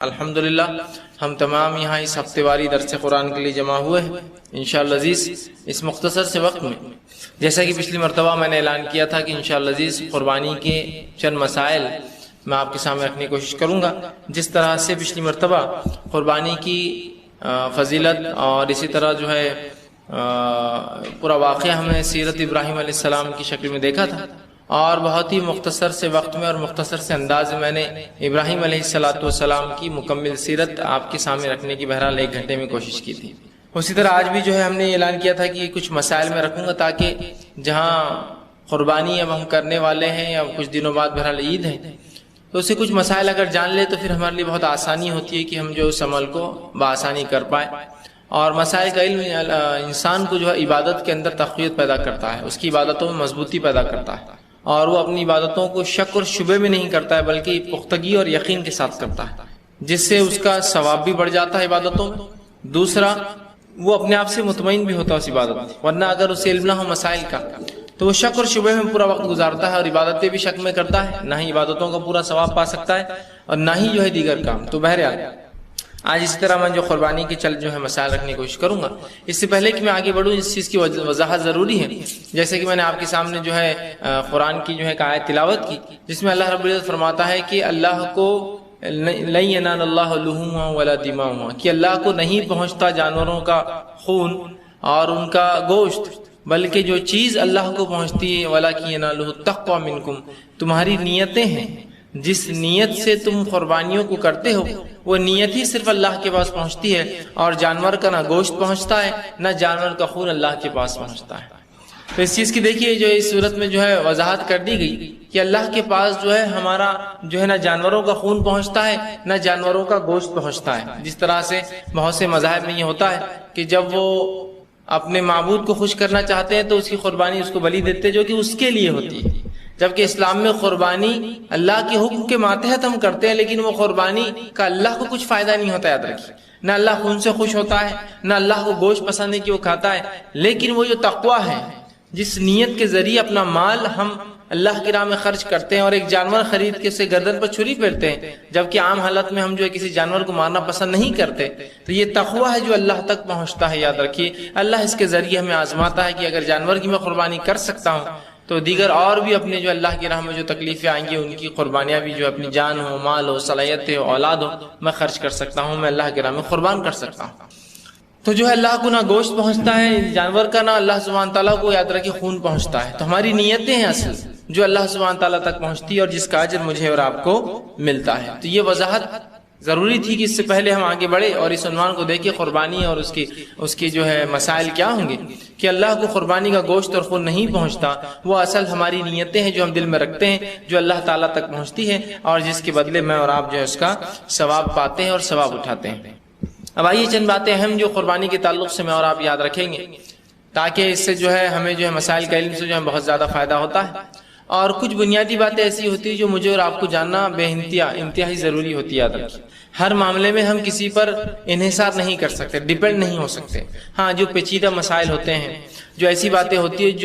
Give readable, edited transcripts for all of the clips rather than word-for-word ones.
الحمدللہ ہم تمام یہاں اس ہفتے واری درس قرآن کے لیے جمع ہوئے ہیں انشاءاللہ عزیز اس مختصر سے وقت میں، جیسا کہ پچھلی مرتبہ میں نے اعلان کیا تھا کہ انشاءاللہ عزیز قربانی کے چند مسائل میں آپ کے سامنے رکھنے کی کوشش کروں گا۔ جس طرح سے پچھلی مرتبہ قربانی کی فضیلت اور اسی طرح جو ہے پورا واقعہ ہمیں سیرت ابراہیم علیہ السلام کی شکل میں دیکھا تھا، اور بہت ہی مختصر سے وقت میں اور مختصر سے انداز میں نے ابراہیم علیہ السلام کی مکمل سیرت آپ کے سامنے رکھنے کی بہرحال 1 گھنٹے میں کوشش کی تھی۔ اسی طرح آج بھی جو ہے ہم نے اعلان کیا تھا کہ کچھ مسائل میں رکھوں گا، تاکہ جہاں قربانی اب ہم کرنے والے ہیں یا کچھ دنوں بعد بہرحال عید ہے، تو اسے کچھ مسائل اگر جان لے تو پھر ہمارے لیے بہت آسانی ہوتی ہے کہ ہم جو اس عمل کو بآسانی کر پائیں۔ اور مسائل کا علم انسان کو جو ہے عبادت کے اندر تقویت پیدا کرتا ہے، اس کی عبادتوں میں مضبوطی پیدا کرتا ہے، اور وہ اپنی عبادتوں کو شک اور شبے میں نہیں کرتا ہے بلکہ پختگی اور یقین کے ساتھ کرتا ہے، جس سے اس کا ثواب بھی بڑھ جاتا ہے عبادتوں میں۔ دوسرا، وہ اپنے آپ سے مطمئن بھی ہوتا ہے اس عبادت میں، ورنہ اگر اسے علم نہ ہو مسائل کا تو وہ شک اور شبے میں پورا وقت گزارتا ہے اور عبادتیں بھی شک میں کرتا ہے، نہ ہی عبادتوں کا پورا ثواب پا سکتا ہے اور نہ ہی جو ہے دیگر کام۔ تو بہرحال آج اسی طرح میں جو قربانی کے جو ہے مسائل رکھنے کی کوشش کروں گا۔ اس سے پہلے کہ میں آگے بڑھوں، اس چیز کی وضاحت ضروری ہے، جیسے کہ میں نے آپ کے سامنے جو ہے قرآن کی جو ہے ایک آیت تلاوت کی، جس میں اللہ رب العزت فرماتا ہے کہ اللہ کو لن ینال اللہ لحومہا ولا دماؤہا، کہ اللہ کو نہیں پہنچتا جانوروں کا خون اور ان کا گوشت، بلکہ جو چیز اللہ کو پہنچتی ہے وَلَكِنْ يَنَالُهُ التَّقْوَى مِنْكُمْ، تمہاری نیتیں ہیں، جس نیت سے تم قربانیوں کو کرتے ہو وہ نیت ہی صرف اللہ کے پاس پہنچتی ہے، اور جانور کا نہ گوشت پہنچتا ہے نہ جانور کا خون اللہ کے پاس پہنچتا ہے۔ تو اس چیز کی دیکھیے جو اس صورت میں جو ہے وضاحت کر دی گئی کہ اللہ کے پاس جو ہے ہمارا جو ہے نہ جانوروں کا خون پہنچتا ہے نہ جانوروں کا گوشت پہنچتا ہے۔ جس طرح سے بہت سے مذاہب میں یہ ہوتا ہے کہ جب وہ اپنے معبود کو خوش کرنا چاہتے ہیں تو اس کی قربانی اس کو بلی دیتے ہیں، جو کہ اس کے لیے ہوتی ہے، جبکہ اسلام میں قربانی اللہ کے حکم کے ماتحت ہم کرتے ہیں، لیکن وہ قربانی کا اللہ کو کچھ فائدہ نہیں ہوتا، یاد رکھیے، نہ اللہ خون سے خوش ہوتا ہے نہ اللہ کو گوشت پسند ہے کہ وہ کھاتا ہے، لیکن وہ جو تقویٰ ہے، جس نیت کے ذریعے اپنا مال ہم اللہ کی راہ میں خرچ کرتے ہیں اور ایک جانور خرید کے اسے گردن پر چھری پھیرتے ہیں، جبکہ عام حالت میں ہم جو ہے کسی جانور کو مارنا پسند نہیں کرتے، تو یہ تقویٰ ہے جو اللہ تک پہنچتا ہے۔ یاد رکھیے اللہ اس کے ذریعے ہمیں آزماتا ہے کہ اگر جانور کی میں قربانی کر سکتا ہوں تو دیگر اور بھی اپنے جو اللہ کی راہ میں جو تکلیفیں آئیں گی ان کی قربانیاں بھی جو اپنی جان ہو، مال ہو، صلاحیت ہو، اولاد ہو، میں خرچ کر سکتا ہوں، میں اللہ کی راہ میں قربان کر سکتا ہوں۔ تو جو ہے اللہ کو نہ گوشت پہنچتا ہے جانور کا، نہ اللہ سبحانہ تعالیٰ کو یاد رکھے خون پہنچتا ہے۔ تو ہماری نیتیں ہیں اصل جو اللہ سبحانہ تعالیٰ تک پہنچتی ہے اور جس کا اجر مجھے اور آپ کو ملتا ہے۔ تو یہ وضاحت ضروری تھی کہ اس سے پہلے ہم آگے بڑھے اور اس عنوان کو دیکھیں قربانی اور اس کی جو ہے مسائل کیا ہوں گے کہ اللہ کو قربانی کا گوشت اور خون نہیں پہنچتا، وہ اصل ہماری نیتیں ہیں جو ہم دل میں رکھتے ہیں، جو اللہ تعالیٰ تک پہنچتی ہے اور جس کے بدلے میں اور آپ جو ہے اس کا ثواب پاتے ہیں اور ثواب اٹھاتے ہیں۔ اب آئیے چند باتیں اہم جو قربانی کے تعلق سے میں اور آپ یاد رکھیں گے، تاکہ اس سے جو ہے ہمیں جو ہے مسائل کا علم سے جو ہے بہت زیادہ فائدہ ہوتا ہے، اور کچھ بنیادی باتیں ایسی ہوتی ہیں جو مجھے اور آپ کو جاننا بے انتہائی ضروری ہوتی ہے۔ یاد رکھیے ہر معاملے میں ہم کسی پر انحصار نہیں کر سکتے، ڈیپینڈ نہیں ہو سکتے۔ ہاں جو پیچیدہ مسائل ہوتے ہیں، جو ایسی باتیں ہوتی ہیں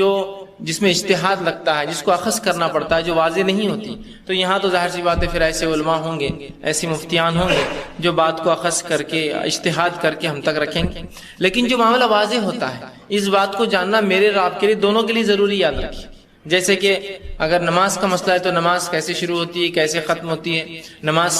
جس میں اجتہاد لگتا ہے، جس کو اخذ کرنا پڑتا ہے، جو واضح نہیں ہوتی، تو یہاں تو ظاہر سی بات ہے پھر ایسے علماء ہوں گے، ایسی مفتیان ہوں گے جو بات کو اخذ کر کے اجتہاد کر کے ہم تک رکھیں گے۔ لیکن جو معاملہ واضح ہوتا ہے اس بات کو جاننا میرے اور آپ کے لیے دونوں کے لیے ضروری، یاد رکھیے۔ جیسے کہ اگر نماز کا مسئلہ ہے تو نماز کیسے شروع ہوتی ہے، کیسے ختم ہوتی ہے، نماز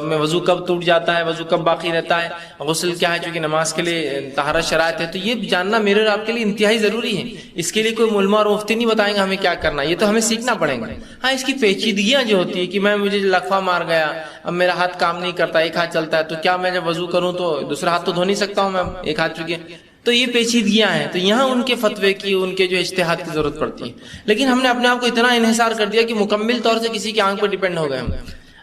میں وضو کب ٹوٹ جاتا ہے، وضو کب باقی رہتا ہے، غسل کیا ہے چونکہ نماز کے لیے طہارت شرائط ہے، تو یہ جاننا میرے اور آپ کے لیے انتہائی ضروری ہے۔ اس کے لیے کوئی علماء اور مفتی نہیں بتائیں گا ہمیں کیا کرنا، یہ تو ہمیں سیکھنا پڑے گا۔ ہاں اس کی پیچیدگیاں جو ہوتی ہے کہ مجھے لقفہ مار گیا، اب میرا ہاتھ کام نہیں کرتا، ایک ہاتھ چلتا ہے، تو کیا میں جب وضو کروں تو دوسرا ہاتھ تو دھو نہیں سکتا ہوں میں ایک ہاتھ چونکہ، تو یہ پیچیدگیاں ہیں، تو یہاں ان کے فتوے کی، ان کے جو اجتہاد کی ضرورت پڑتی ہے۔ لیکن ہم نے اپنے آپ کو اتنا انحصار کر دیا کہ مکمل طور سے کسی کی آنکھ پر ڈیپینڈ ہو گئے ہم،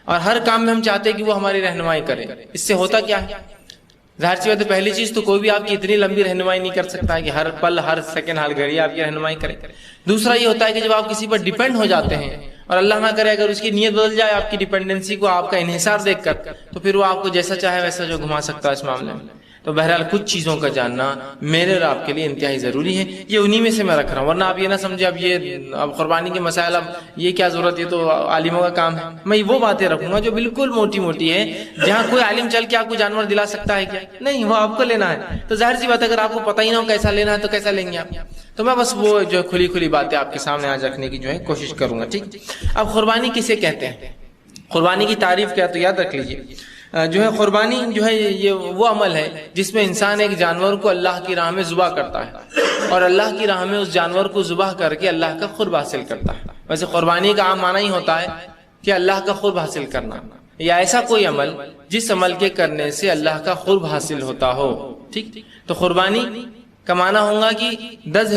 اور ہر کام میں ہم چاہتے ہیں کہ وہ ہماری رہنمائی کرے۔ اس سے ہوتا کیا ہے؟ ظاہر سی بات ہے پہلی چیز تو کوئی بھی آپ کی اتنی لمبی رہنمائی نہیں کر سکتا ہے کہ ہر پل ہر سیکنڈ ہر گھڑی آپ کی رہنمائی کرے۔ دوسرا یہ ہوتا ہے کہ جب آپ کسی پر ڈیپینڈ ہو جاتے ہیں اور اللہ نہ کرے اگر اس کی نیت بدل جائے آپ کی ڈیپینڈنسی کو، آپ کا انحصار دیکھ کر، تو پھر وہ آپ کو جیسا چاہے ویسا جو گھما سکتا ہے اس معاملے میں۔ تو بہرحال کچھ چیزوں کا جاننا میرے اور آپ کے لیے انتہائی ضروری ہے. یہ انہی میں سے میں رکھ رہا ہوں، ورنہ آپ یہ نہ سمجھے اب قربانی کے مسائل اب یہ کیا ضرورت، یہ تو عالموں کا کام ہے. میں وہ باتیں رکھوں گا جو بالکل موٹی موٹی ہے، جہاں کوئی عالم چل کے آپ کو جانور دلا سکتا ہے کیا؟ نہیں، وہ آپ کو لینا ہے. تو ظاہر سی بات ہے اگر آپ کو پتہ ہی نہ ہو کیسا لینا ہے تو کیسا لیں گے آپ؟ تو میں بس وہ جو کھلی کھلی باتیں آپ کے سامنے آج رکھنے کی جو ہے کوشش کروں گا. ٹھیک، اب قربانی کسے کہتے ہیں، قربانی کی تعریف کیا، تو یاد رکھ لیجیے جو ہے قربانی جو ہے یہ وہ عمل ہے جس میں انسان ایک جانور کو اللہ کی راہ میں ذبح کرتا ہے اور اللہ کی راہ میں اس جانور کو ذبح کر کے اللہ کا قرب حاصل کرتا ہے. ویسے قربانی کا عام معنی ہی ہوتا ہے کہ اللہ کا قرب حاصل کرنا، یا ایسا کوئی عمل جس عمل کے کرنے سے اللہ کا قرب حاصل ہوتا ہو. ٹھیک، تو قربانی کا معنی ہوگا کہ 10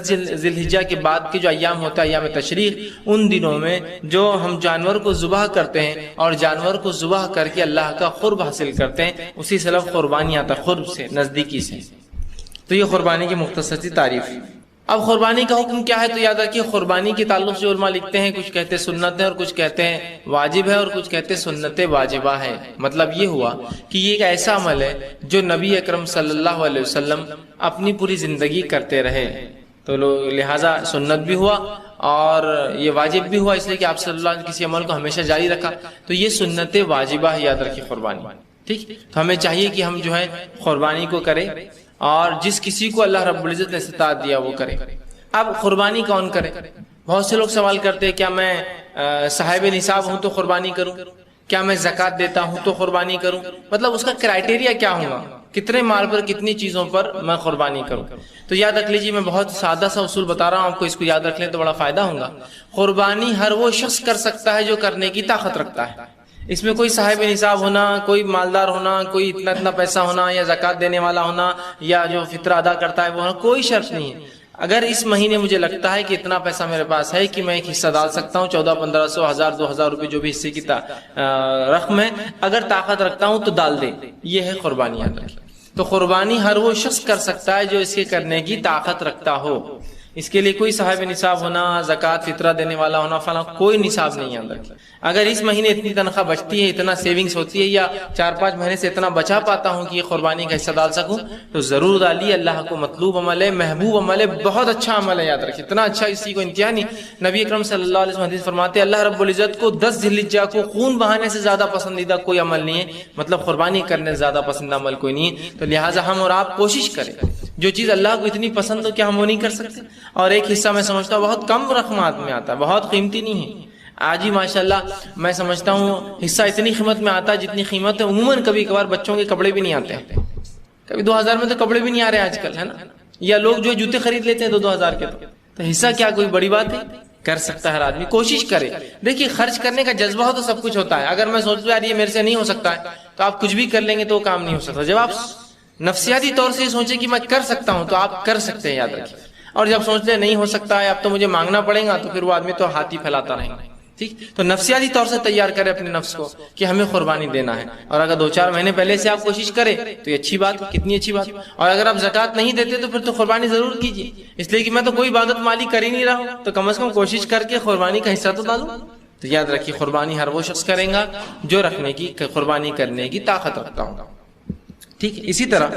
ذی الحجہ کے بعد کے جو ایام ہوتا ہے، ایام تشریق، ان دنوں میں جو ہم جانور کو ذبح کرتے ہیں اور جانور کو ذبح کر کے اللہ کا قرب حاصل کرتے ہیں، اسی سے لفظ قربانی آتا ہے، قرب سے، نزدیکی سے. تو یہ قربانی کی مختصر سی تعریف. اب قربانی کا حکم کیا ہے، تو یاد رکھیے قربانی کے تعلق سے علماء لکھتے ہیں، کچھ کہتے ہیں سنت ہے اور کچھ کہتے ہیں واجب ہے اور کچھ کہتے ہیں سنت واجبہ ہے. مطلب یہ ہوا کہ یہ ایک ایسا عمل ہے جو نبی اکرم صلی اللہ علیہ وسلم اپنی پوری زندگی کرتے رہے، تو لہٰذا سنت بھی ہوا اور یہ واجب بھی ہوا، اس لیے کہ آپ صلی اللہ علیہ وسلم کسی عمل کو ہمیشہ جاری رکھا. تو یہ سنت واجبہ ہے، یاد رکھیے قربانی. ٹھیک، تو ہمیں چاہیے کہ ہم جو ہے قربانی کو کریں اور جس کسی کو اللہ رب العزت نے استطاعت دیا وہ کرے. اب قربانی کون کرے؟ بہت سے لوگ سوال کرتے ہیں کیا میں صاحب نصاب ہوں تو قربانی کروں، کیا میں زکوٰۃ دیتا ہوں تو قربانی کروں، مطلب اس کا کرائٹیریا کیا ہوگا، کتنے مال پر کتنی چیزوں پر میں قربانی کروں. تو یاد رکھ لیجیے، میں بہت سادہ سا اصول بتا رہا ہوں آپ کو، اس کو یاد رکھ لیں تو بڑا فائدہ ہوگا. قربانی ہر وہ شخص کر سکتا ہے جو کرنے کی طاقت رکھتا ہے. اس میں کوئی صاحب نصاب ہونا، کوئی مالدار ہونا، کوئی اتنا پیسہ ہونا، یا زکوٰۃ دینے والا ہونا، یا جو فطرہ ادا کرتا ہے وہ ہونا، کوئی شرط نہیں ہے. اگر اس مہینے مجھے لگتا ہے کہ اتنا پیسہ میرے پاس ہے کہ میں ایک حصہ ڈال سکتا ہوں، 1400-1500 1000 2000 روپے جو بھی حصے کی رقم ہے، اگر طاقت رکھتا ہوں تو ڈال دیں. یہ ہے قربانی. یاد رکھیں، تو قربانی ہر وہ شخص کر سکتا ہے جو اس کے کرنے کی طاقت رکھتا ہو. اس کے لیے کوئی صاحب نصاب ہونا، زکوٰۃ فطرہ دینے والا ہونا، فلاں کوئی نصاب نہیں. یاد رکھیں، اگر اس مہینے اتنی تنخواہ بچتی ہے، اتنا سیونگز ہوتی ہے، یا 4-5 مہینے سے اتنا بچا پاتا ہوں کہ یہ قربانی کا حصہ ڈال سکوں، تو ضرور ڈالیے. اللہ کو مطلوب عمل ہے، محبوب عمل ہے، بہت اچھا عمل ہے. یاد رکھیں، اتنا اچھا کسی کو انتہا نہیں. نبی اکرم صلی اللہ علیہ وسلم حدیث فرماتے ہیں اللہ رب العزت کو 10 ذی الحجہ کو خون بہانے سے زیادہ پسندیدہ کوئی عمل نہیں ہے، مطلب قربانی کرنے سے زیادہ پسندیدہ عمل کوئی نہیں ہے. تو لہٰذا ہم اور آپ کوشش کریں، جو چیز اللہ کو اتنی پسند ہو کیا ہم وہ نہیں کر سکتے؟ اور ایک حصہ میں سمجھتا ہوں بہت کم رقمات میں آتا ہے، بہت قیمتی نہیں ہے. آج ہی ماشاءاللہ میں سمجھتا ہوں حصہ اتنی قیمت میں آتا ہے جتنی قیمت ہے عموماً کبھی کبھار بچوں کے کپڑے بھی نہیں آتے ہیں. کبھی 2000 میں تو کپڑے بھی نہیں آ رہے آج کل، ہے نا؟ یا لوگ جو جوتے خرید لیتے ہیں 2000 کے. تو حصہ کیا کوئی بڑی بات ہے؟ کر سکتا ہے ہر آدمی، کوشش کرے. دیکھیے خرچ کرنے کا جذبہ ہو تو سب کچھ ہوتا ہے. اگر میں سوچتا یار یہ میرے سے نہیں ہو سکتا ہے تو آپ کچھ بھی کر لیں گے تو وہ کام نہیں ہو سکتا. جب آپ نفسیاتی طور سے سوچیں کہ میں کر سکتا ہوں تو آپ کر سکتے ہیں. یاد رکھیں. اور جب سوچتے نہیں ہو سکتا ہے اب تو مجھے مانگنا پڑے گا، تو پھر وہ آدمی تو ہاتھ ہی پھیلاتا رہے گا. ٹھیک، تو نفسیاتی طور سے تیار کرے اپنے نفس کو کہ ہمیں قربانی دینا ہے. اور اگر 2-4 مہینے پہلے سے آپ کوشش کریں تو یہ اچھی بات، کتنی اچھی بات. اور اگر آپ زکوٰۃ نہیں دیتے تو پھر تو قربانی ضرور کیجیے، اس لیے کہ میں تو کوئی عبادت مالی کر ہی نہیں رہا ہوں، تو کم از کم کوشش کر کے قربانی کا حصہ تو ڈالوں. تو یاد رکھیے قربانی ہر وہ شخص کرے گا جو رکھنے کی، قربانی کرنے کی طاقت رکھتا ہوگا. ٹھیک، اسی طرح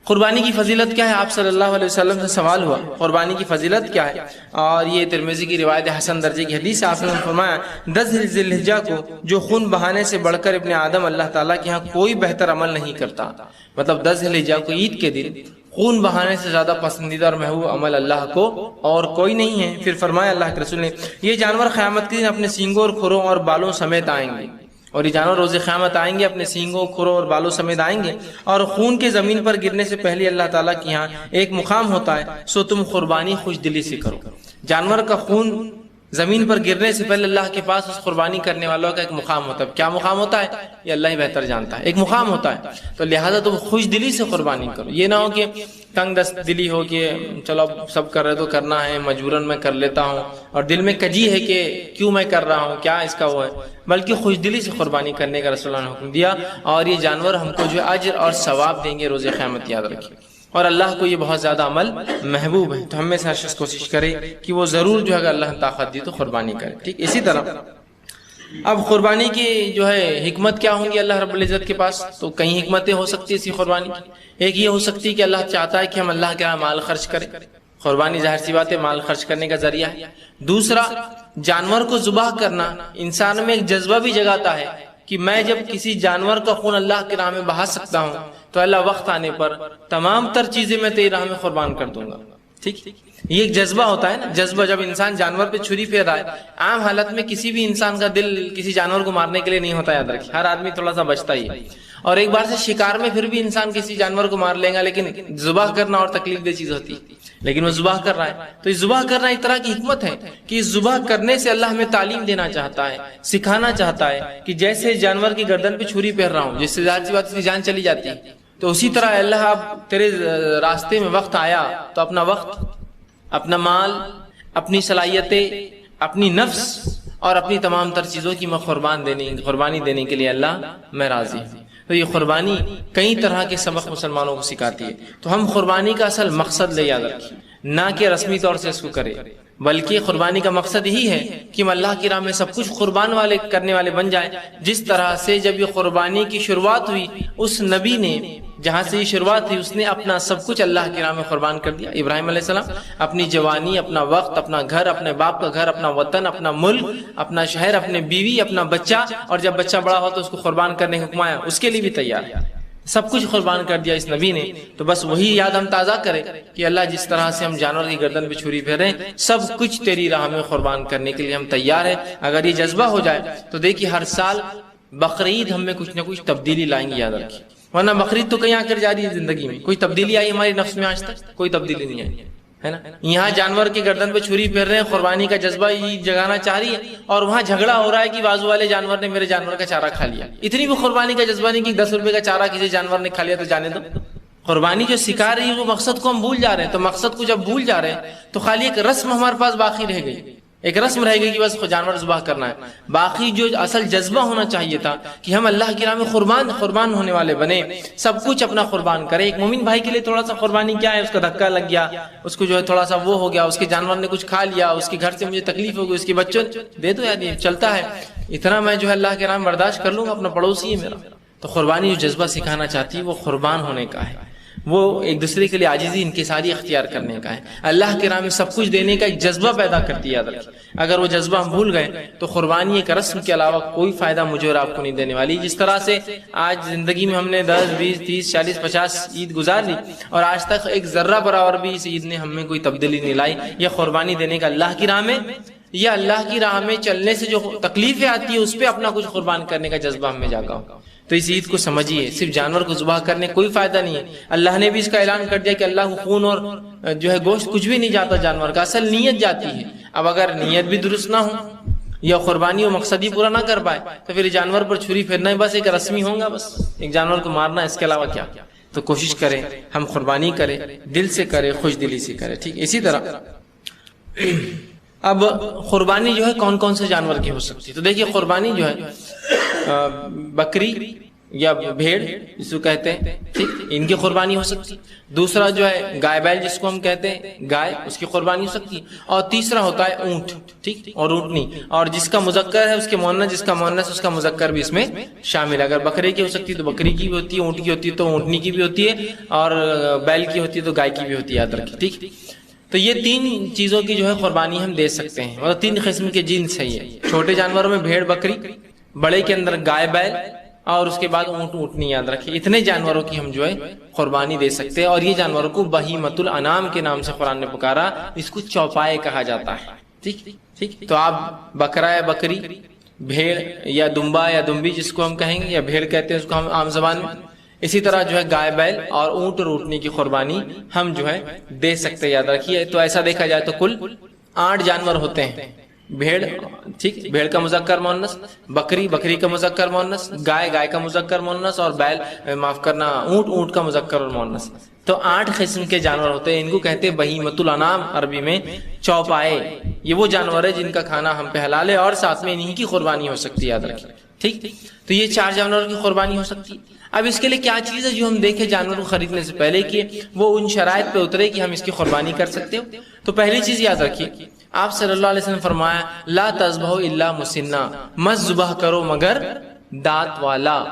قربانی کی فضیلت کیا ہے؟ آپ صلی اللہ علیہ وسلم سے سوال ہوا قربانی کی فضیلت کیا ہے، اور یہ ترمذی کی روایت حسن درجے کی حدیث. آپ نے فرمایا 10 ذی الحجہ کو جو خون بہانے سے بڑھ کر ابن آدم اللہ تعالیٰ کے ہاں کوئی بہتر عمل نہیں کرتا. مطلب 10 ذی الحجہ کو عید کے دن خون بہانے سے زیادہ پسندیدہ اور محبوب عمل اللہ کو اور کوئی نہیں ہے. پھر فرمایا اللہ کے رسول نے یہ جانور قیامت کے دن اپنے سینگوں اور کھروں اور بالوں سمیت آئیں گے، اور یہ جانور روز قیامت آئیں گے اپنے سینگوں، کھروں اور بالوں سمیت آئیں گے، اور خون کے زمین پر گرنے سے پہلے اللہ تعالیٰ کے یہاں ایک مقام ہوتا ہے، سو تم قربانی خوش دلی سے کرو. جانور کا خون زمین پر گرنے سے پہلے اللہ کے پاس اس قربانی کرنے والوں کا ایک مقام ہوتا ہے. کیا مقام ہوتا ہے یہ اللہ ہی بہتر جانتا ہے، ایک مقام ہوتا ہے. تو لہٰذا تم خوش دلی سے قربانی کرو. یہ نہ ہو کہ تنگ دست دلی ہو کہ چلو اب سب کر رہے تو کرنا ہے، مجبوراً میں کر لیتا ہوں، اور دل میں کجی ہے کہ کیوں میں کر رہا ہوں، کیا اس کا وہ ہے. بلکہ خوش دلی سے قربانی کرنے کا رسول اللہ نے حکم دیا، اور یہ جانور ہم کو جو اجر اور ثواب دیں گے روز قیامت. یاد رکھیے، اور اللہ کو یہ بہت زیادہ عمل محبوب ہے. تو ہم میں سے ہر شخص کوشش کرے کہ وہ ضرور جو ہے اگر اللہ نے طاقت دی تو قربانی کرے. ٹھیک، اسی طرح اب قربانی کی جو ہے حکمت کیا ہوں گی اللہ رب العزت کے پاس؟ تو کئی حکمتیں ہو سکتی ہے اسی قربانی کی۔ ایک یہ ہو سکتی ہے کہ اللہ چاہتا ہے کہ ہم اللہ کے راہ مال خرچ کریں، قربانی ظاہر سی بات ہے مال خرچ کرنے کا ذریعہ ہے۔ دوسرا، جانور کو ذبح کرنا انسان میں ایک جذبہ بھی جگاتا ہے کہ میں جب کسی جانور کا خون اللہ کی راہ میں بہا سکتا ہوں تو اللہ وقت آنے پر تمام تر چیزیں میں تیری راہ میں قربان کر دوں گا۔ ٹھیک، یہ ایک جذبہ ہوتا ہے نا، جذبہ جب انسان جانور پہ چھری پھیر رہا ہے۔ عام حالت میں کسی بھی انسان کا دل کسی جانور کو مارنے کے لیے نہیں ہوتا، یاد رکھیں، ہر آدمی تھوڑا سا بچتا ہی ہے، اور ایک بار سے شکار میں پھر بھی انسان کسی جانور کو مار لے گا، لیکن ذبح کرنا اور تکلیف دہ چیز ہوتی ہے، لیکن وہ ذبح کر رہا ہے۔ تو یہ ذبح کرنا ایک طرح کی حکمت ہے کہ اس ذبح کرنے سے اللہ ہمیں تعلیم دینا چاہتا ہے، سکھانا چاہتا ہے کہ جیسے جانور کی گردن پہ چھری پھیر رہا ہوں جس سے ظاہر سی بات اس کی جان چلی جاتی ہے، تو اسی طرح اللہ اب تیرے راستے میں وقت آیا تو اپنا وقت، اپنا مال، اپنی صلاحیتیں، اپنی نفس اور اپنی تمام تر چیزوں کی میں قربانی دینے کے لیے اللہ میں راضی ہوں۔ تو یہ قربانی کئی طرح کے سبق مسلمانوں کو سکھاتی ہے۔ تو ہم قربانی کا اصل مقصد لے یاد رکھیں، نہ کہ رسمی طور سے اس کو کریں، بلکہ قربانی کا مقصد یہی ہے کہ ہم اللہ کی راہ میں سب کچھ قربان کرنے والے بن جائیں۔ جس طرح سے جب یہ قربانی کی شروعات ہوئی، اس نبی نے جہاں سے یہ شروعات تھی اس نے اپنا سب کچھ اللہ کی راہ میں قربان کر دیا۔ ابراہیم علیہ السلام اپنی جوانی، اپنا وقت، اپنا گھر، اپنے باپ کا گھر، اپنا وطن، اپنا ملک، اپنا شہر، اپنے بیوی، اپنا بچہ، اور جب بچہ بڑا ہوا تو اس کو قربان کرنے کا حکم آیا، اس کے لیے بھی تیار ہے، سب کچھ قربان کر دیا اس نبی نے۔ تو بس وہی یاد ہم تازہ کریں کہ اللہ جس طرح سے ہم جانور کی گردن پہ چھری پھیر رہے ہیں، سب کچھ تیری راہ میں قربان کرنے کے لیے ہم تیار ہیں۔ اگر یہ جذبہ ہو جائے تو دیکھیے ہر سال بقرعید ہم میں کچھ نہ کچھ تبدیلی لائیں گے، یاد رکھیے، ورنہ بقرعید تو کہیں آ کر جاری ہے زندگی میں، کوئی تبدیلی آئی ہماری نفس میں؟ آج تک کوئی تبدیلی نہیں آئی ہے نا۔ یہاں جانور کی گردن پہ چھری پھیر رہے ہیں، قربانی کا جذبہ یہ جگانا چاہ رہی ہے، اور وہاں جھگڑا ہو رہا ہے کہ بازو والے جانور نے میرے جانور کا چارہ کھا لیا۔ اتنی بھی قربانی کا جذبہ نہیں کہ 10 روپے کا چارہ کسی جانور نے کھا لیا تو جانے دو۔ قربانی جو سکھا رہی ہے وہ مقصد کو ہم بھول جا رہے ہیں، تو مقصد کو جب بھول جا رہے ہیں تو خالی ایک رسم ہمارے پاس باقی رہ گئی، ایک رسم رہ گئی کہ بس جانور ذبح کرنا ہے۔ باقی جو اصل جذبہ ہونا چاہیے تھا کہ ہم اللہ کی راہ میں قربان ہونے والے بنے، سب کچھ اپنا قربان کرے۔ ایک مومن بھائی کے لیے تھوڑا سا قربانی کیا ہے، اس کا دھکا لگ گیا، اس کو جو ہے تھوڑا سا وہ ہو گیا، اس کے جانور نے کچھ کھا لیا، اس کے گھر سے مجھے تکلیف ہو گئی، اس کے بچوں دے دو یار، یہ چلتا ہے، اتنا میں جو ہے اللہ کے راہ میں برداشت کر لوں گا، اپنا پڑوسی ہے میرا۔ تو قربانی جو جذبہ سکھانا چاہتی ہے وہ قربان ہونے کا ہے، وہ ایک دوسرے کے لیے عاجزی، انکساری اختیار کرنے کا ہے، اللہ کے راہ میں سب کچھ دینے کا ایک جذبہ پیدا کرتی ہے، یاد رکھیں۔ اگر وہ جذبہ ہم بھول گئے تو قربانی ایک رسم کے علاوہ کوئی فائدہ مجھے اور آپ کو نہیں دینے والی۔ جس طرح سے آج زندگی میں ہم نے 10 20 30 40 50 عید گزار لی اور آج تک ایک ذرہ برابر بھی اس عید نے ہم میں کوئی تبدیلی نہیں لائی، یہ قربانی دینے کا اللہ کی راہ میں، یا اللہ کی راہ میں چلنے سے جو تکلیفیں آتی ہے اس پہ اپنا کچھ قربان کرنے کا جذبہ ہم میں جاگا ہو۔ تو اس عید کو سمجھیے، صرف جانور کو ذبح کرنے کوئی فائدہ نہیں ہے۔ اللہ نے بھی اس کا اعلان کر دیا کہ اللہ کو خون اور جو ہے گوشت کچھ بھی نہیں جاتا جانور کا، اصل نیت جاتی ہے۔ اب اگر نیت بھی درست نہ ہو یا قربانی و مقصد ہی پورا نہ کر پائے تو پھر جانور پر چھری پھیرنا ہی بس ایک رسمی ہوگا، بس ایک جانور کو مارنا، اس کے علاوہ کیا۔ تو کوشش کریں ہم قربانی کریں، دل سے کریں، خوش دلی سے کریں، ٹھیک۔ اسی طرح اب قربانی جو ہے کون کون سے جانور کی ہو سکتی ہے؟ تو دیکھیے قربانی جو ہے بکری یا بھیڑ جس کو کہتے ہیں، ٹھیک، ان کی قربانی ہو سکتی۔ دوسرا جو ہے گائے بیل جس کو ہم کہتے ہیں، گائے، اس کی قربانی ہو سکتی ہے۔ اور تیسرا ہوتا ہے اونٹ، ٹھیک، اور اونٹنی، اور جس کا مذکر ہے اس کے مؤنث، جس کا مؤنث اس کا مذکر بھی اس میں شامل ہے۔ اگر بکرے کی ہو سکتی ہے تو بکری کی بھی ہوتی ہے، اونٹ کی ہوتی ہے تو اونٹنی کی بھی ہوتی ہے، اور بیل کی ہوتی ہے تو گائے کی بھی ہوتی ہے، یاد رکھیں، ٹھیک۔ تو یہ 3 چیزوں کی جو ہے قربانی ہم دے سکتے ہیں، اور 3 قسم کے جنس ہے یہ۔ چھوٹے جانوروں میں بھیڑ بکری، بڑے کے اندر گائے بیل، اور اس کے بعد اونٹ اونٹنی، یاد رکھیں۔ اتنے جانوروں کی ہم جو ہے قربانی دے سکتے ہیں، اور یہ جانوروں کو بہیمۃ الانعام کے نام سے قرآن نے پکارا، اس کو چوپائے کہا جاتا ہے، ٹھیک ٹھیک۔ تو آپ بکرا یا بکری، بھیڑ یا دمبا یا دمبی جس کو ہم کہیں گے، یا بھیڑ کہتے ہیں اس کو ہم عام زبان میں، اسی طرح جو ہے گائے بیل اور اونٹ اور اونٹنی کی قربانی ہم جو ہے دے سکتے ہیں، یاد رکھیے۔ تو ایسا دیکھا جائے تو کل 8 جانور ہوتے ہیں، بھیڑ، ٹھیک، بھیڑ کا مذکر مؤنث، بکری، بکری کا مذکر مؤنث، گائے، گائے کا مذکر مؤنث، اور بیل، معاف کرنا، اونٹ، اونٹ کا مذکر اور مؤنث۔ تو 8 قسم کے جانور ہوتے ہیں، ان کو کہتے ہیں بہیمۃ الانعام، عربی میں چوپائے۔ یہ وہ جانور ہے جن کا کھانا ہم پہ حلال ہے، اور ساتھ میں انہی کی قربانی ہو سکتی ہے، یاد رکھیں، ٹھیک۔ تو یہ 4 جانوروں کی قربانی ہو سکتی ہے۔ اب اس کے لیے کیا چیز ہے جو ہم دیکھیں جانور کو خریدنے سے پہلے کہ وہ ان شرائط پہ اترے کہ ہم اس کی قربانی کر سکتے ہو؟ تو پہلی چیز یاد رکھیے، آپ صلی اللہ علیہ وسلم فرمایا لا تذبحوا الا مسنہ، مت ذبح کرو مگر دانت والا۔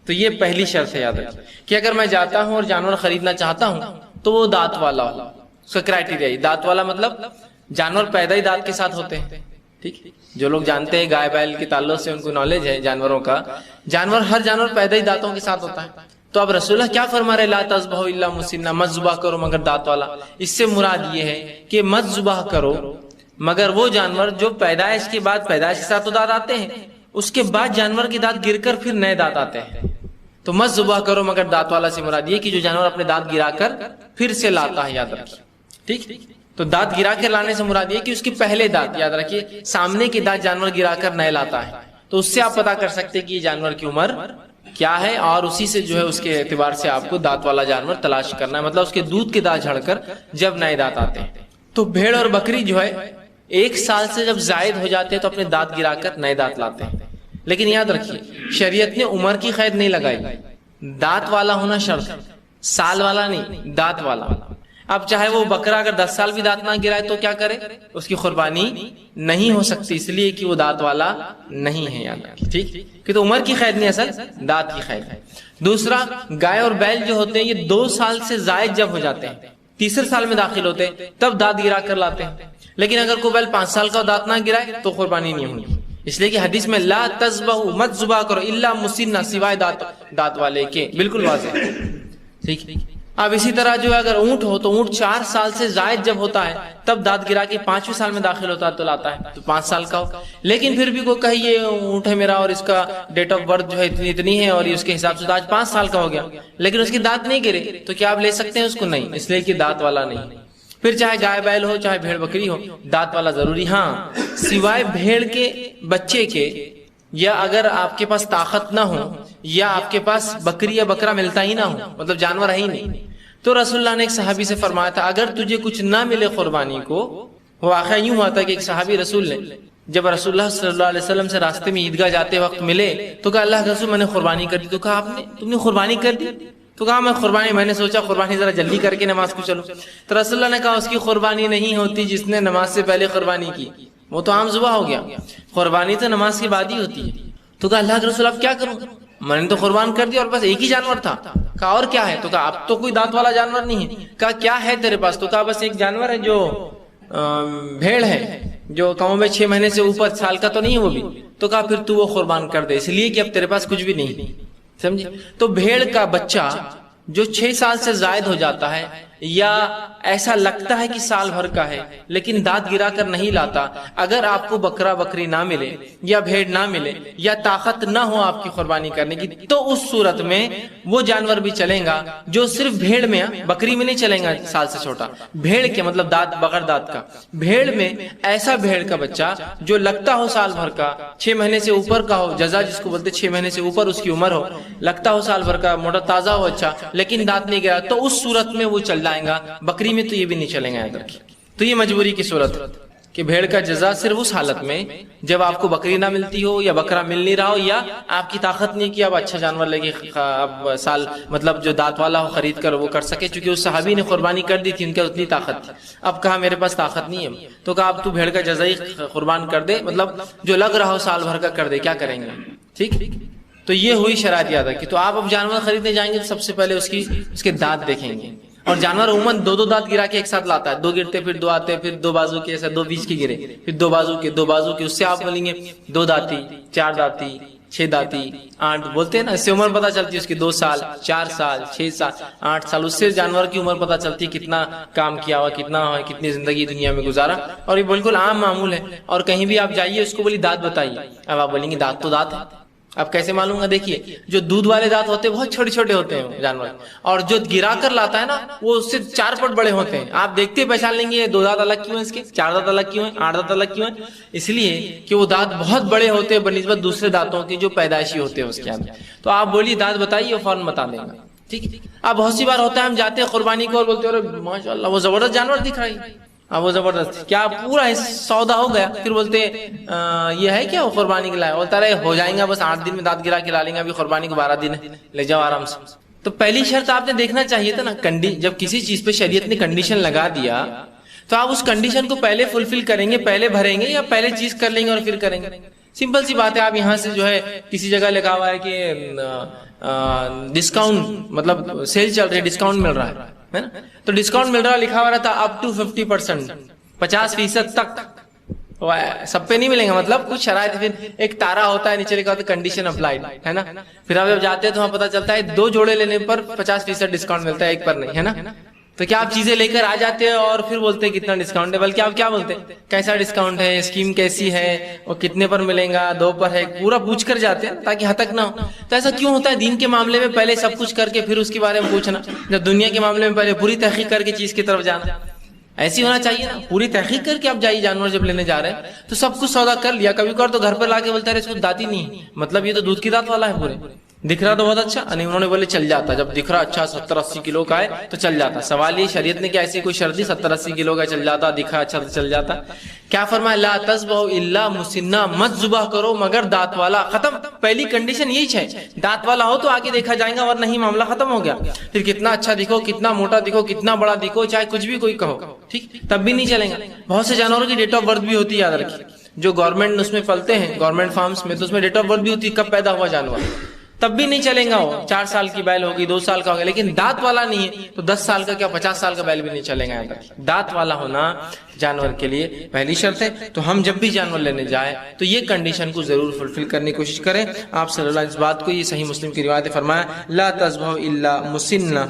تو یہ پہلی شرط ہے، یاد رکھیے کہ اگر میں جاتا ہوں اور جانور خریدنا چاہتا ہوں تو وہ دانت والا ہو، اس کا کرائٹیریا دانت والا مطلب جانور پیدا ہی دانت کے ساتھ ہوتے ہیں۔ ٹھیک، جو لوگ جانتے ہیں گائے بیل کے تعلق سے ان کو نالج ہے جانوروں کا، ہر جانور پیدا ہی دانتوں کے ساتھ ہوتا ہے۔ تو اب رسول اللہ کیا فرما رہے لا تذبحوا الا مسنہ، مت ذبح کرو مگر دانت والا۔ اس سے مراد یہ ہے کہ مت ذبح کرو مگر وہ جانور جو پیدائش کے بعد، پیدائش کے ساتھ تو دانت آتے ہیں، اس کے بعد جانور کے دانت گر کر پھر نئے دانت آتے ہیں۔ تو مت ذبح کرو مگر دانت والا سے مراد یہ کہ جو جانور اپنے دانت گرا کر پھر سے لاتا ہے، یاد رکھیے۔ ٹھیک، تو دانت گرا کے لانے سے مراد یہ کہ اس کے پہلے دانت، یاد رکھیے سامنے کے دانت جانور گرا کر نئے لاتا ہے، تو اس سے آپ پتا کر سکتے کہ یہ جانور کی عمر کیا ہے، اور اسی سے جو ہے اس کے اعتبار سے آپ کو دانت والا جانور تلاش کرنا ہے، مطلب اس کے دودھ کے دانت جھڑ کر جب نئے دانت آتے ہیں۔ تو بھیڑ اور بکری جو ہے 1 سال سے جب زائد ہو جاتے ہیں تو اپنے دانت گرا کر نئے دانت لاتے ہیں۔ لیکن یاد رکھیے شریعت نے عمر کی قید نہیں لگائی، دانت والا ہونا شرط ہے، سال والا نہیں، دانت والا۔ اب چاہے وہ بکرا اگر 10 سال بھی دانت نہ گرائے تو کیا کرے، اس کی قربانی نہیں ہو سکتی، اس لیے کہ وہ دانت والا نہیں ہے، یاد رکھیے۔ ٹھیک، کہ تو عمر کی قید نہیں، اصل دانت کی قید ہے۔ دوسرا، گائے اور بیل جو ہوتے ہیں یہ 2 سال سے زائد جب ہو جاتے ہیں، تیسرے سال میں داخل ہوتے ہیں، تب دانت گرا کر لاتے ہیں۔ لیکن اگر کوئی بیل 5 سال کا دانت نہ گرائے تو قربانی نہیں ہوگی، اس لیے کہ حدیث میں لا تذبحوا، مت ذبح کرو الا مسنہ، سوائے دانت والے کے، بالکل واضح۔ ٹھیک، اب اسی طرح جو اگر اونٹ ہو تو اونٹ 4 سال سے زائد جب ہوتا ہے تب دانت گرا کے 5ویں سال میں داخل ہوتا ہے تو لاتا ہے، تو 5 سال کا ہو۔ لیکن پھر بھی کوئی کہے یہ اونٹ ہے میرا اور اس کا ڈیٹ آف برتھ جو ہے اتنی ہے اور اس کے حساب سے آج 5 سال کا ہو گیا، لیکن اس کے دانت نہیں گرے، تو کیا آپ لے سکتے ہیں اس کو؟ نہیں، اس لیے کہ دانت والا نہیں۔ پھر چاہے گائے بیل ہو چاہے بھیڑ بکری ہو، دانت والا ضروری، ہاں سوائے بھیڑ کے بچے کے، یا اگر آپ کے پاس طاقت نہ ہو یا آپ کے پاس بکری یا بکرا ملتا ہی نہ ہو، مطلب جانور ہے ہی نہیں، تو رسول اللہ نے ایک صحابی سے فرمایا تھا اگر تجھے کچھ نہ ملے قربانی کو، واقعہ یوں ہوا تھا کہ ایک صحابی رسول نے جب رسول اللہ صلی اللہ علیہ وسلم سے راستے میں عیدگاہ جاتے وقت ملے تو کہا اللہ کے رسول میں نے قربانی کر دی۔ تو کہا تم نے قربانی کر دی؟ تو کہا میں نے سوچا قربانی ذرا جلدی کر کے نماز کو چلو۔ تو رسول اللہ نے کہا اس کی قربانی نہیں ہوتی جس نے نماز سے پہلے قربانی کی، وہ تو عام ذبح ہو گیا، قربانی تو نماز کے بعد ہی ہوتی ہے۔ تو کہا اللہ کے رسول اب کیا کروں، میں نے تو قربان کر دیا اور بس ایک ہی جانور تھا۔ کہا اور کیا ہے؟ تو کہا اب تو کوئی دانت والا جانور نہیں ہے۔ کہا کیا ہے تیرے پاس؟ تو کہا بس ایک جانور ہے جو بھیڑ ہے، جو کم میں 6 مہینے سے اوپر، سال کا تو نہیں ہے وہ بھی۔ تو کہا پھر تو وہ قربان کر دے، اس لیے کہ اب تیرے پاس کچھ بھی نہیں، سمجھے؟ تو بھیڑ کا بچہ جو 6 سال سے زائد ہو جاتا ہے یا ایسا لگتا ہے کہ سال بھر کا ہے لیکن دانت گرا کر نہیں لاتا، اگر آپ کو بکرا بکری نہ ملے یا بھیڑ نہ ملے یا طاقت نہ ہو آپ کی قربانی کرنے کی، تو اس صورت میں وہ جانور بھی چلیں گا جو صرف بھیڑ میں، بکری میں نہیں چلیں گا سال سے چھوٹا، بھیڑ کے مطلب دانت بغیر دانت کا، بھیڑ میں ایسا بھیڑ کا بچہ جو لگتا ہو سال بھر کا، 6 مہینے سے اوپر کا ہو، جزا جس کو بولتے 6 مہینے سے اوپر اس کی عمر ہو، لگتا ہو سال بھر کا، موٹا تازہ ہو، اچھا، لیکن دانت نہیں گرا، تو اس صورت میں وہ چل جائیں گا۔ بکری میں تو یہ بھی نہیں چلیں گا، یاد رکھیے۔ تو یہ مجبوری کی صورت کہ بھیڑ کا جزا صرف اس حالت میں جب آپ کو بکری نہ ملتی ہو یا بکرا مل نہیں رہا ہو یا آپ کی طاقت نہیں کہ آپ اچھا جانور لے کے اب سال مطلب جو دانت والا ہو خرید کر وہ کر سکے، چونکہ اس صحابی نے قربانی کر دی تھی، ان کا اتنی طاقت تھی۔ اب کہا میرے پاس طاقت نہیں ہے، تو کہا اب تو بھیڑ کا جزا ہی قربان کر دے، مطلب جو لگ رہا ہو سال بھر کا کر دے، کیا کریں گے؟ ٹھیک، تو یہ ہوئی شرائط یاد رکھیے۔ تو آپ اب جانور خریدنے جائیں گے تو سب سے پہلے اس کے دانت دیکھیں گے، اور جانور عموماً 2 دانت گرا کے ایک ساتھ لاتا ہے، 2 گرتے پھر 2 آتے، پھر 2 بازو کے، ایسا 2 بیچ کے گرے، پھر 2 بازو کے، 2 بازو کے، اس سے آپ بولیں گے 2 دانتی، 4 دانتی، 6 دانتی، 8 بولتے ہیں نا، اس سے عمر پتہ چلتی ہے اس کی، 2 سال، 4 سال، 6 سال، 8 سال، اس سے جانور کی عمر پتہ چلتی ہے کتنا کام کیا ہوا، کتنا کتنی زندگی دنیا میں گزارا، اور یہ بالکل عام معمول ہے۔ اور کہیں بھی آپ جائیے اس کو بولی دانت بتائیے، اب آپ بولیں گے دانت تو دانت ہے، اب کیسے معلوم گا؟ دیکھیے جو دودھ والے دانت ہوتے ہیں بہت چھوٹے چھوٹے ہوتے ہیں جانور، اور جو گرا کر لاتا ہے نا وہ اس سے 4 پٹ بڑے ہوتے ہیں، آپ دیکھتے پہچان لیں گے 2 دانت الگ کیوں ہیں اس کے، 4 دانت الگ کیوں ہیں، 8 دانت الگ کیوں ہیں، اس لیے کہ وہ دانت بہت بڑے ہوتے ہیں بنسبت دوسرے دانتوں کے جو پیدائشی ہوتے ہیں اس کے اندر۔ تو آپ بولیے دانت بتائیے، وہ فوراً بتا دیں گا، ٹھیک۔ اب بہت سی بار ہوتا ہے ہم جاتے ہیں قربانی کو اور بولتے ہیں ارے ماشاءاللہ وہ زبردست جانور دکھ رہا ہے، اب وہ زبردست کیا پورا سودا ہو گیا، پھر بولتے یہ ہے کیا وہ قربانی کے لائے، بولتا رہے ہو جائیں گا بس 8 دن میں دانت گرا کے لا لیں گے، ابھی قربانی کو 12 دن ہے، لے جاؤ آرام سے۔ تو پہلی شرط آپ نے دیکھنا چاہیے تھا نا، جب کسی چیز پہ شریعت نے کنڈیشن لگا دیا تو آپ اس کنڈیشن کو پہلے فلفل کریں گے، پہلے بھریں گے، یا پہلے چیز کر لیں گے اور پھر کریں گے؟ سمپل سی بات ہے. آپ یہاں سے جو ہے کسی جگہ لکھا ہوا ہے کہ ڈسکاؤنٹ، مطلب سیل چل رہی ہے، ڈسکاؤنٹ مل رہا ہے نا، تو ڈسکاؤنٹ مل رہا لکھا ہوا رہتا اپ ٹو 50%، 50% تک. سب پہ نہیں ملیں گا، مطلب کچھ شرائط. پھر ایک تارا ہوتا ہے نیچے لکھا ہوتا ہے کنڈیشن اپلائیڈ، ہے نا. پھر آپ جب جاتے ہیں تو وہاں پتا چلتا ہے 2 جوڑے لینے پر 50% ڈسکاؤنٹ ملتا ہے، 1 پر نہیں، ہے نا. تو کیا آپ چیزیں لے کر آ جاتے ہیں اور پھر بولتے ہیں کتنا ڈسکاؤنٹ ہے؟ بلکہ آپ کیا بولتے ہیں؟ کیسا ڈسکاؤنٹ ہے، اسکیم کیسی ہے، اور کتنے پر ملیں گا، 2 پر ہے، پورا پوچھ کر جاتے ہیں تاکہ ہتک نہ ہو. تو ایسا کیوں ہوتا ہے؟ دین کے معاملے میں پہلے سب کچھ کر کے پھر اس کے بارے میں پوچھنا، جب دنیا کے معاملے میں پہلے پوری تحقیق کر کے چیز کی طرف جانا. ایسی ہونا چاہیے نا، پوری تحقیق کر کے آپ جائیے. جانور جب لینے جا رہے ہیں تو سب کچھ سودا کر لیا. کبھی کبھار تو گھر پر لا کے بولتا ہے اس کو دانت ہی نہیں، مطلب یہ تو دودھ کی دانت والا ہے، پورے دکھ رہا تو بہت اچھا نہیں. انہوں نے بولے چل جاتا، جب دکھ رہا اچھا 70-80 کلو کا ہے تو چل جاتا. سوال یہ شریعت نے کیا ایسی کوئی شرط دی؟ 70-80 کلو کا چل جاتا، دکھا اچھا تو چل جاتا. کیا فرمایا؟ لا تذبحوا الا مسنہ، مت ذبح کرو مگر دانت والا. ختم. پہلی کنڈیشن یہی ہے، دانت والا ہو تو آگے دیکھا جائے گا، ورنہ نہیں، معاملہ ختم ہو گیا. پھر کتنا اچھا دکھو، کتنا موٹا دکھو، کتنا بڑا دکھو، چاہے کچھ بھی کوئی کہو، ٹھیک، تب بھی نہیں چلیں گا. بہت سے جانوروں کی ڈیٹ آف برتھ بھی ہوتی ہے، یاد رکھیے. جو گورنمنٹ اس میں پلتے ہیں، گورنمنٹ فارمز میں، تو اس میں ڈیٹ آف برتھ بھی ہوتی ہے، کب پیدا ہوا جانور، تب بھی نہیں چلیں گا. وہ 4 سال کی بیل ہوگی، 2 سال کا ہوگا، لیکن دانت والا نہیں ہے تو 10 سال کا کیا 50 سال کا بیل بھی نہیں چلیں گا. دانت والا ہونا جانور کے لیے پہلی شرط ہے. تو ہم جب بھی جانور لینے جائیں تو یہ کنڈیشن کو ضرور فلفل کرنے کی کوشش کریں. آپ صلی اللہ علیہ وسلم اس بات کو، یہ صحیح مسلم کی روایت فرمایا لا تذبحوا الا مسنہ،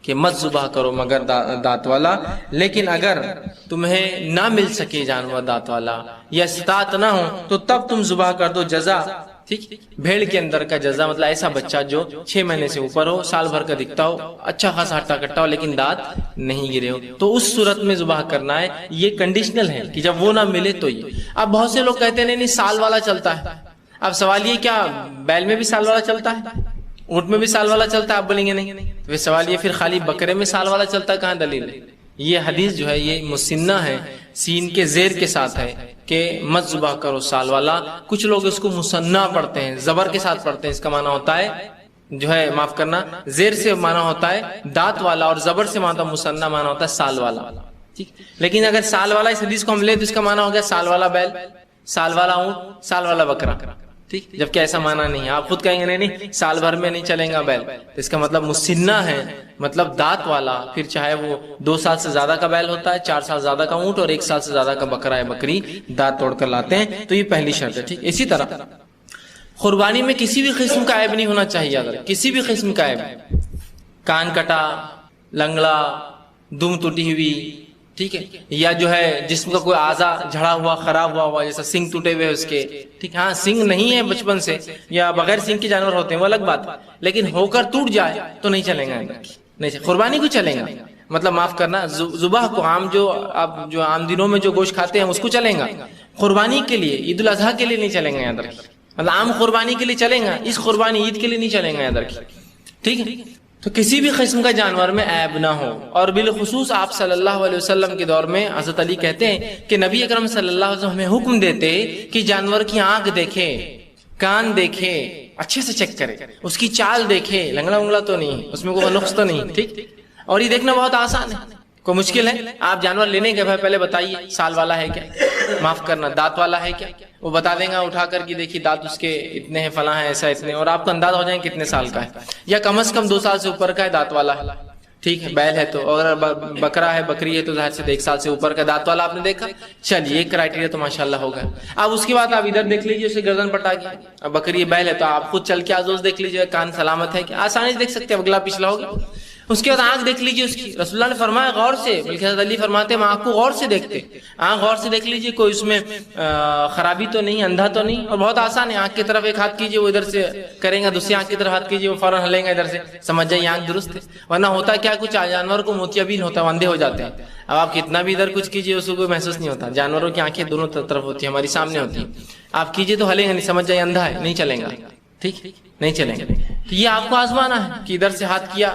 کہ مت ذبح کرو مگر دانت والا. لیکن اگر تمہیں نہ مل سکے جانور دانت والا یا استطاعت نہ ہو تو تب تم ذبح کر دو جزا. ٹھیک، بھیڑ کے اندر کا جزا مطلب ایسا بچہ جو 6 مہینے سے اوپر ہو، سال بھر کا دکھتا ہو، اچھا خاصا ہٹا کٹا ہو، لیکن دانت نہیں گرے ہو، تو اس صورت میں ذبح کرنا ہے. یہ کنڈیشنل ہے کہ جب وہ نہ ملے تو یہ. اب بہت سے لوگ کہتے ہیں نہیں سال والا چلتا ہے. اب سوال یہ، کیا بیل میں بھی سال والا چلتا ہے، اونٹ میں بھی سال والا چلتا ہے؟ آپ بولیں گے نہیں. تو سوال یہ، پھر خالی بکرے میں سال والا چلتا ہے، کہاں دلیل ہے؟ یہ حدیث جو ہے یہ مسنہ ہے، سین کے زیر کے ساتھ ہے کہ مت ذبح کرو سال والا. کچھ لوگ اس کو مسنہ پڑھتے ہیں، زبر کے ساتھ پڑھتے ہیں. اس کا معنی ہوتا ہے جو ہے، معاف کرنا، زیر سے معنی ہوتا ہے دانت والا اور زبر سے معنی مسنہ معنی ہوتا ہے سال والا. ٹھیک، لیکن اگر سال والا اس حدیث کو ہم لیں تو اس کا معنی ہو گیا سال والا بیل، سال والا اونٹ، سال والا بکرا. ٹھیک، جبکہ ایسا معنی نہیں ہے. آپ خود کہیں گے نہیں سال بھر میں نہیں چلیں گا بیل، تو اس کا مطلب مسنہ ہے، مطلب دانت والا. پھر چاہے وہ 2 سال سے زیادہ کا بیل ہوتا ہے، 4 سال زیادہ کا اونٹ اور 1 سال سے زیادہ کا بکرا ہے بکری، دانت توڑ کر لاتے ہیں. تو یہ پہلی شرط ہے. ٹھیک، اسی طرح قربانی میں کسی بھی قسم کا عیب نہیں ہونا چاہیے. اگر کسی بھی قسم کا عیب، کان کٹا، لنگڑا، دم ٹوٹی ہوئی، ٹھیک ہے، یا جو ہے جسم کا کوئی اعضا جھڑا ہوا، خراب ہوا، جیسا سنگ ٹوٹے ہوئے اس کے، ٹھیک، ہاں سنگ نہیں ہے بچپن سے یا بغیر سنگ کے جانور ہوتے ہیں وہ الگ بات، لیکن ہو کر ٹوٹ جائے تو نہیں چلیں گا. نہیں، قربانی کو چلیں گا، مطلب معاف کرنا، ذبح کو عام جو آپ جو عام دنوں میں جو گوشت کھاتے ہیں اس کو چلیں گا. قربانی کے لیے، عید الاضحیٰ کے لیے نہیں چلیں گے. یاد رکھیے، مطلب عام قربانی کے لیے چلیں گا، اس قربانی عید کے لیے نہیں چلیں گے. یاد رکھیے، ٹھیک ہے. تو کسی بھی قسم کا جانور میں عیب نہ ہو. اور بالخصوص آپ صلی اللہ علیہ وسلم کے دور میں حضرت علی کہتے ہیں کہ نبی اکرم صلی اللہ علیہ وسلم ہمیں حکم دیتے کہ جانور کی آنکھ دیکھے، کان دیکھے، اچھے سے چیک کرے، اس کی چال دیکھے، لنگڑا ونگڑا تو نہیں، اس میں کوئی نقص تو نہیں. ٹھیک، اور یہ دیکھنا بہت آسان ہے، کوئی مشکل ہے؟ آپ جانور لینے کے بھائی پہلے بتائیے سال والا ہے کیا، معاف کرنا دانت والا ہے کیا، وہ بتا دیں گا اٹھا کر کے، دیکھیے دانت اس کے اتنے ہیں، فلاں ہے، ایسا اتنے، اور آپ کو انداز ہو جائیں کتنے سال کا ہے، یا کم از کم 2 سال سے اوپر کا ہے، دانت والا ہے. ٹھیک ہے، بیل ہے تو، اگر بکرا ہے، بکری ہے تو ظاہر سے 1 سال سے اوپر کا دانت والا آپ نے دیکھا، چلیے ایک کرائٹیریا تو ماشاءاللہ ہوگا. اب اس کے بعد آپ ادھر دیکھ لیجیے اسے گردن پٹا کے، اب بکری بیل ہے تو آپ خود چل کے آزوز دیکھ لیجیے کان سلامت ہے کہ، آسانی سے دیکھ سکتے ہیں، اگلا پچھلا ہوگا. اس کے بعد آنکھ دیکھ لیجیے اس کی، رسول اللہ نے فرمایا غور سے، بلکہ حضرت علی فرماتے ہیں آنکھ کو غور سے دیکھتے، آنکھ غور سے دیکھ لیجیے کوئی اس میں خرابی تو نہیں، اندھا تو نہیں. اور بہت آسان ہے، آنکھ کی طرف ایک ہاتھ کیجیے وہ ادھر سے کریں گا، دوسری آنکھ کی طرف ہاتھ کیجیے وہ فوراً ہلیں گا ادھر سے، سمجھ جائیے آنکھ درست ہے. ورنہ ہوتا کیا، کچھ جانور کو موتیابین ہوتا ہے، اندھے ہو جاتے ہیں. اب آپ کتنا بھی ادھر کچھ کیجیے اس کو کوئی محسوس نہیں ہوتا. جانوروں کی آنکھیں دونوں طرف ہوتی ہیں، ہماری سامنے ہوتی ہیں، آپ کیجیے تو ہلیں گا نہیں، سمجھ جائیے اندھا ہے، نہیں چلیں گا. ٹھیک، نہیں چلیں گے. تو یہ آپ کو آزمانا ہے کہ ادھر سے ہاتھ کیا،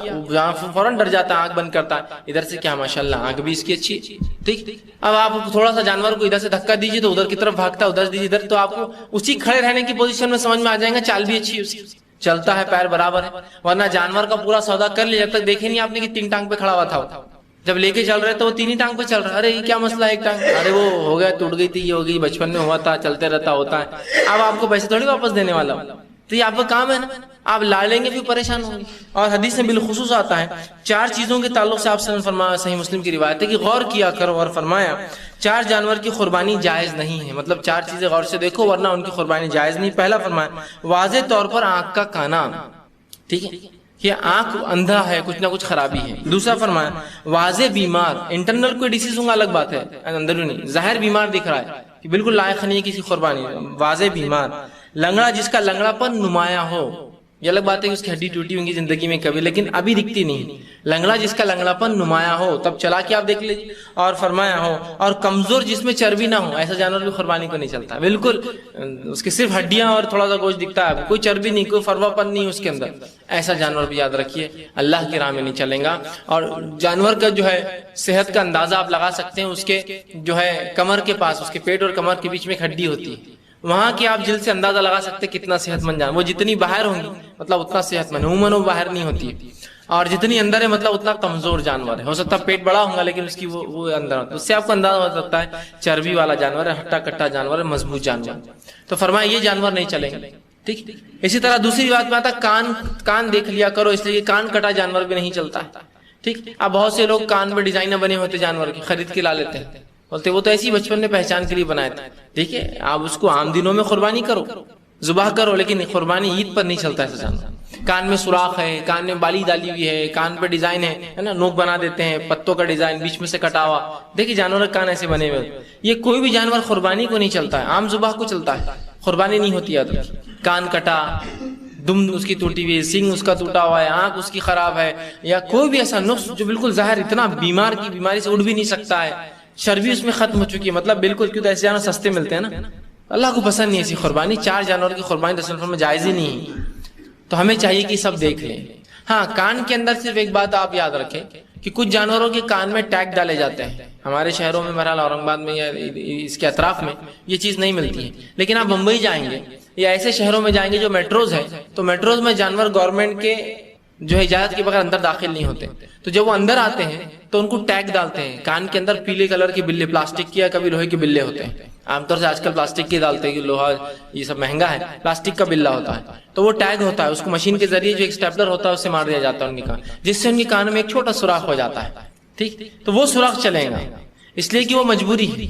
فوراً ڈر جاتا ہے، آنکھ بند کرتا ہے، ادھر سے کیا ماشاءاللہ آنکھ بھی اس کی اچھی. ٹھیک، اب آپ تھوڑا سا جانور کو ادھر سے دھکا دیجیے تو ادھر کی طرف بھاگتا ہے، ادھر دیجیے ادھر، تو آپ کو اسی کھڑے رہنے کی پوزیشن میں سمجھ میں آ جائے گا، چال بھی اچھی ہے اس کی، چلتا ہے، پیر برابر ہے. ورنہ جانور کا پورا سودا کر لیا، جب تک دیکھے نہیں آپ نے کہ 3 ٹانگ پہ کھڑا ہوا تھا، جب لے کے چل رہے تو وہ تین ہی ٹانگ پہ چل رہا ہے. ارے یہ کیا مسئلہ ہے ایک ٹانگ, ارے وہ ہو گیا, ٹوٹ گئی تھی, یہ ہو گئی, بچپن میں ہوا تھا, چلتے رہتا ہوتا ہے. اب آپ کو پیسے تھوڑی واپس دینے والا ہوں, تو یہ آپ کا کام ہے نا, آپ لا لیں گے پھر پریشان ہوں گے. اور حدیث میں بالخصوص آتا ہے 4 چیزوں کے تعلق سے آپ نے فرمایا, صحیح مسلم کی روایت ہے کہ غور کیا کرو, اور فرمایا 4 جانور کی قربانی جائز نہیں ہے. مطلب 4 چیزیں غور سے دیکھو ورنہ ان کی قربانی جائز نہیں. پہلا فرمایا واضح طور پر آنکھ کا کانا, ٹھیک ہے, کہ آنکھ اندھا ہے, کچھ نہ کچھ خرابی ہے. دوسرا فرمایا واضح بیمار, انٹرنل کوئی ڈیزیز ہوں گا الگ بات ہے, اندرونی ظاہر بیمار دکھ رہا ہے کہ بالکل لائق نہیں ہے کسی قربانی, واضح بیمار. لنگڑا, جس کا لنگڑا پن نمایاں ہو, یہ الگ بات ہے کہ اس کی ہڈی ٹوٹی ہوں گی زندگی میں کبھی لیکن ابھی دکھتی نہیں. لنگڑا جس کا لنگڑا پن نمایاں ہو, تب چلا کے آپ دیکھ لیجیے. اور فرمایا ہو اور کمزور جس میں چربی نہ ہو, ایسا جانور بھی قربانی کو نہیں چلتا. بالکل اس کی صرف ہڈیاں اور تھوڑا سا گوشت دکھتا ہے, کوئی چربی نہیں, کوئی فروا پن نہیں اس کے اندر, ایسا جانور بھی یاد رکھیے اللہ کی راہ میں نہیں چلیں گا. اور جانور کا جو ہے صحت کا اندازہ آپ لگا سکتے ہیں, اس کے جو ہے کمر کے پاس, اس کے پیٹ اور کمر کے بیچ میں ایک ہڈی ہوتی ہے, وہاں کی آپ جلد سے اندازہ لگا سکتے کتنا صحت مند جانور. وہ جتنی باہر ہوں گی مطلب اتنا صحت مند, عموماً وہ باہر نہیں ہوتی ہے, اور جتنی اندر ہے مطلب اتنا کمزور جانور ہے. ہو سکتا ہے پیٹ بڑا ہوگا لیکن اس کی وہ اندر ہوتا ہے, اس سے آپ کو اندازہ ہو سکتا ہے چربی والا جانور ہے, ہٹا کٹا جانور ہے, مضبوط جانور. تو فرمایا یہ جانور نہیں چلیں گے, ٹھیک. اسی طرح دوسری بات میں آتا کان دیکھ لیا کرو, اس لیے کان کٹا جانور بھی نہیں چلتا, ٹھیک. اب بہت سے لوگ کان میں ڈیزائن بنے ہوتے جانور کی خرید کے لا لیتے ہیں, بولتے وہ تو ایسی بچپن میں پہچان کے لیے بنائے تھے. ٹھیک ہے, آپ اس کو عام دنوں میں قربانی کرو, ذبح کرو, لیکن قربانی عید پر نہیں چلتا ایسا جانور. کان میں سوراخ ہے, کان میں بالی ڈالی ہوئی ہے, کان پہ ڈیزائن ہے نا, نوک بنا دیتے ہیں, پتوں کا ڈیزائن بیچ میں سے کٹا ہوا, دیکھیے جانور کا کان ایسے بنے ہوئے. یہ کوئی بھی جانور قربانی کو نہیں چلتا ہے, عام ذبح کو چلتا ہے, قربانی نہیں ہوتی. یاد رکھیے کان کٹا, دم اس کی ٹوٹی ہوئی, سنگ اس کا ٹوٹا ہوا ہے, آنکھ اس کی خراب ہے, یا کوئی بھی ایسا نقص جو بالکل ظاہر, اتنا بیمار کی بیماری سے اٹھ بھی نہیں سکتا ہے, چربی اس میں ختم ہو چکی ہے, مطلب بالکل, کیوں تو ایسے جانور سستے ملتے ہیں نا, اللہ کو پسند نہیں ایسی قربانی. 4 جانور کی قربانی رسول اللہ میں جائز ہی نہیں ہے, تو ہمیں چاہیے کہ سب دیکھ لیں. ہاں کان کے اندر صرف ایک بات آپ یاد رکھیں کہ کچھ جانوروں کے کان میں ٹیگ ڈالے جاتے ہیں. ہمارے شہروں میں بہرحال اورنگ آباد میں یا اس کے اطراف میں یہ چیز نہیں ملتی ہے, لیکن آپ بمبئی جائیں گے یا ایسے شہروں میں جائیں گے جو میٹروز ہے, تو میٹروز میں جانور گورنمنٹ کے جو ہے اجازت کے بغیر اندر داخل نہیں ہوتے. تو جب وہ اندر آتے ہیں تو ان کو ٹیگ ڈالتے ہیں کان کے اندر, پیلے کلر کے بلے, پلاسٹک کے یا کبھی لوہے کے بلے ہوتے ہیں. عام طور سے آج کل پلاسٹک کے ڈالتے ہیں کہ لوہا یہ سب مہنگا ہے, پلاسٹک کا بلا ہوتا ہے, تو وہ ٹیگ ہوتا ہے, اس کو مشین کے ذریعے جو ایک سٹیپلر ہوتا ہے اس سے مار دیا جاتا ہے ان کے کان, جس سے ان کے کان میں ایک چھوٹا سوراخ ہو جاتا ہے, ٹھیک. تو وہ سوراخ چلے گا اس لیے کہ وہ مجبوری ہے,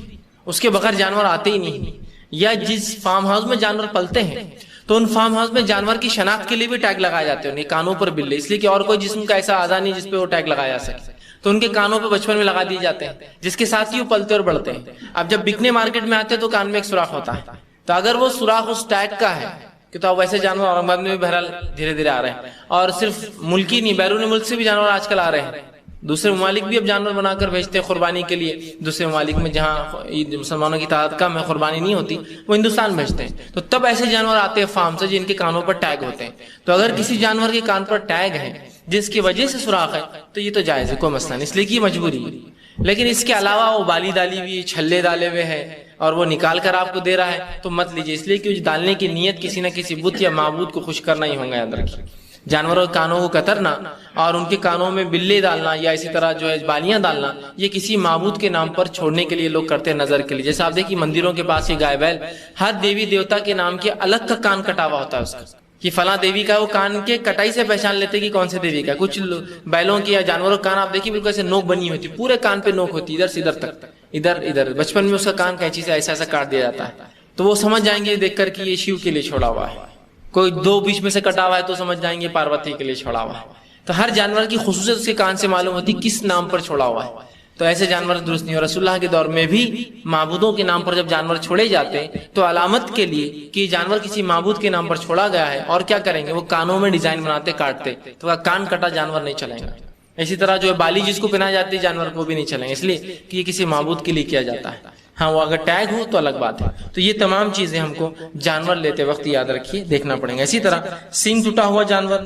اس کے بغیر جانور آتے ہی نہیں. یا جس فارم ہاؤس میں جانور پلتے ہیں تو ان فارم ہاؤس میں جانور کی شناخت کے لیے بھی ٹیگ لگائے جاتے ہیں ان کے کانوں پر بلے, اس لیے کہ اور کوئی جسم کا ایسا اعضا نہیں جس پہ وہ ٹیگ لگایا جا سکے, تو ان کے کانوں پہ بچپن میں لگا دیے جاتے ہیں, جس کے ساتھ ہی وہ پلتے اور بڑھتے ہیں. اب جب بکنے مارکیٹ میں آتے ہیں تو کان میں ایک سوراخ ہوتا ہے, تو اگر وہ سوراخ اس ٹیگ کا ہے کہ تو اب ویسے جانور اورنگ آباد میں بھی بہرحال دھیرے دھیرے آ رہے ہیں, اور صرف ملکی نہیں بیرون ملک سے بھی جانور آج کل آ رہے ہیں. دوسرے ممالک بھی اب جانور بنا کر بھیجتے ہیں قربانی کے لیے, دوسرے ممالک میں جہاں مسلمانوں کی تعداد کم ہے, قربانی نہیں ہوتی, وہ ہندوستان بھیجتے ہیں. تو تب ایسے جانور آتے ہیں فارم سے جن کے کانوں پر ٹیگ ہوتے ہیں. تو اگر کسی جانور کے کان پر ٹیگ ہے جس کی وجہ سے سوراخ ہے تو یہ تو جائز ہے, کوئی مسئلہ نہیں, اس لیے کہ یہ مجبوری ہے. لیکن اس کے علاوہ وہ بالی ڈالی ہوئی, چھلے ڈالے ہوئے ہے اور وہ نکال کر آپ کو دے رہا ہے تو مت لیجیے, اس لیے کہ ڈالنے کی نیت کسی نہ کسی بت یا معبود کو خوش کرنا ہی ہوگا. یاد رکھیے جانوروں کے کانوں کو کترنا اور ان کے کانوں میں بلے ڈالنا یا اسی طرح جو ہے بالیاں ڈالنا, یہ کسی معبود کے نام پر چھوڑنے کے لیے لوگ کرتے ہیں, نظر کے لیے. جیسے آپ دیکھیے مندروں کے پاس یہ گائے بیل, ہر دیوی دیوتا کے نام کے الگ کا کان کٹا ہوا ہوتا ہے اس کا, کہ فلاں دیوی کا, وہ کان کے کٹائی سے پہچان لیتے کہ کون سے دیوی کا. کچھ بیلوں کے یا جانوروں کا کان آپ دیکھیے بالکل ایسے نوک بنی ہوتی, پورے کان پہ نوک ہوتی, ادھر سے ادھر تک, ادھر ادھر. بچپن میں اس کا کان قینچی سے ایسا ایسا کاٹ دیا جاتا ہے, تو وہ سمجھ جائیں گے دیکھ کر کہ یہ شیو کے لیے چھوڑا ہوا ہے. کوئی 2 بیچ میں سے کٹا ہوا ہے تو سمجھ جائیں گے پاروتی کے لیے چھوڑا ہوا ہے. تو ہر جانور کی خصوصیت اس کے کان سے معلوم ہوتی کس نام پر چھوڑا ہوا ہے. تو ایسے جانور درست نہیں. اور رسول اللہ کے دور میں بھی معبودوں کے نام پر جب جانور چھوڑے جاتے ہیں تو علامت کے لیے کہ جانور کسی معبود کے نام پر چھوڑا گیا ہے, اور کیا کریں گے, وہ کانوں میں ڈیزائن بناتے, کاٹتے, تو کان کٹا جانور نہیں چلیں گا. اسی طرح جو بالی جس کو پہنائی جاتی ہے جانور کو بھی نہیں چلیں گے, اس لیے کہ یہ کسی معبود کے لیے کیا جاتا ہے. ہاں وہ اگر ٹیگ ہو تو الگ بات ہے. تو یہ تمام چیزیں ہم کو جانور لیتے وقت یاد رکھیے, دیکھنا پڑیں گا. اسی طرح سینگ ٹوٹا ہوا جانور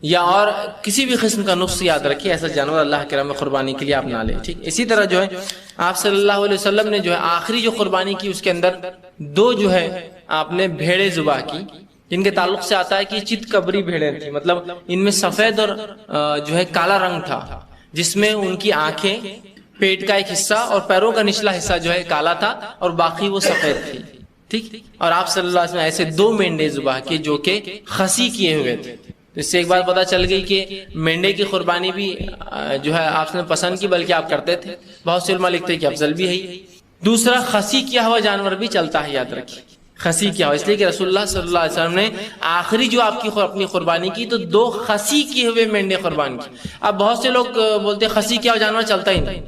یا اور کسی بھی قسم کا نقص یاد رکھیے, ایسا جانور اللہ کے راہ میں قربانی کے لیے آپ نہ لیں, ٹھیک. اسی طرح جو ہے آپ صلی اللہ علیہ وسلم نے جو ہے آخری جو قربانی کی اس کے اندر 2 جو ہے آپ نے بھیڑیں ذبح کی, جن کے تعلق سے آتا ہے کہ چت کبری بھیڑیں تھی, مطلب ان میں سفید اور جو ہے کالا رنگ تھا. جس میں ان کی آنکھیں، پیٹ کا ایک حصہ اور پیروں کا نچلا حصہ جو ہے کالا تھا اور باقی وہ سفید تھی، ٹھیک. اور آپ صلی اللہ علیہ وسلم ایسے 2 مینڈے ذبح کیے جو کہ خسی کیے ہوئے تھے. اس سے ایک بات پتا چل گئی کہ مینڈے کی قربانی بھی جو ہے آپ نے پسند کی، بلکہ آپ کرتے تھے. بہت سے علماء لکھتے ہیں کہ افضل بھی ہے. دوسرا، خسی کیا ہوا جانور بھی چلتا ہے، یاد رکھیے خسی کیا ہوا، اس لیے کہ رسول اللہ صلی اللہ علیہ وسلم نے آخری جو آپ کی اپنی قربانی کی تو 2 خسی کیے ہوئے مینڈے قربان کی. اب بہت سے لوگ بولتے ہیں خسی کیا ہوا جانور چلتا ہی نہیں.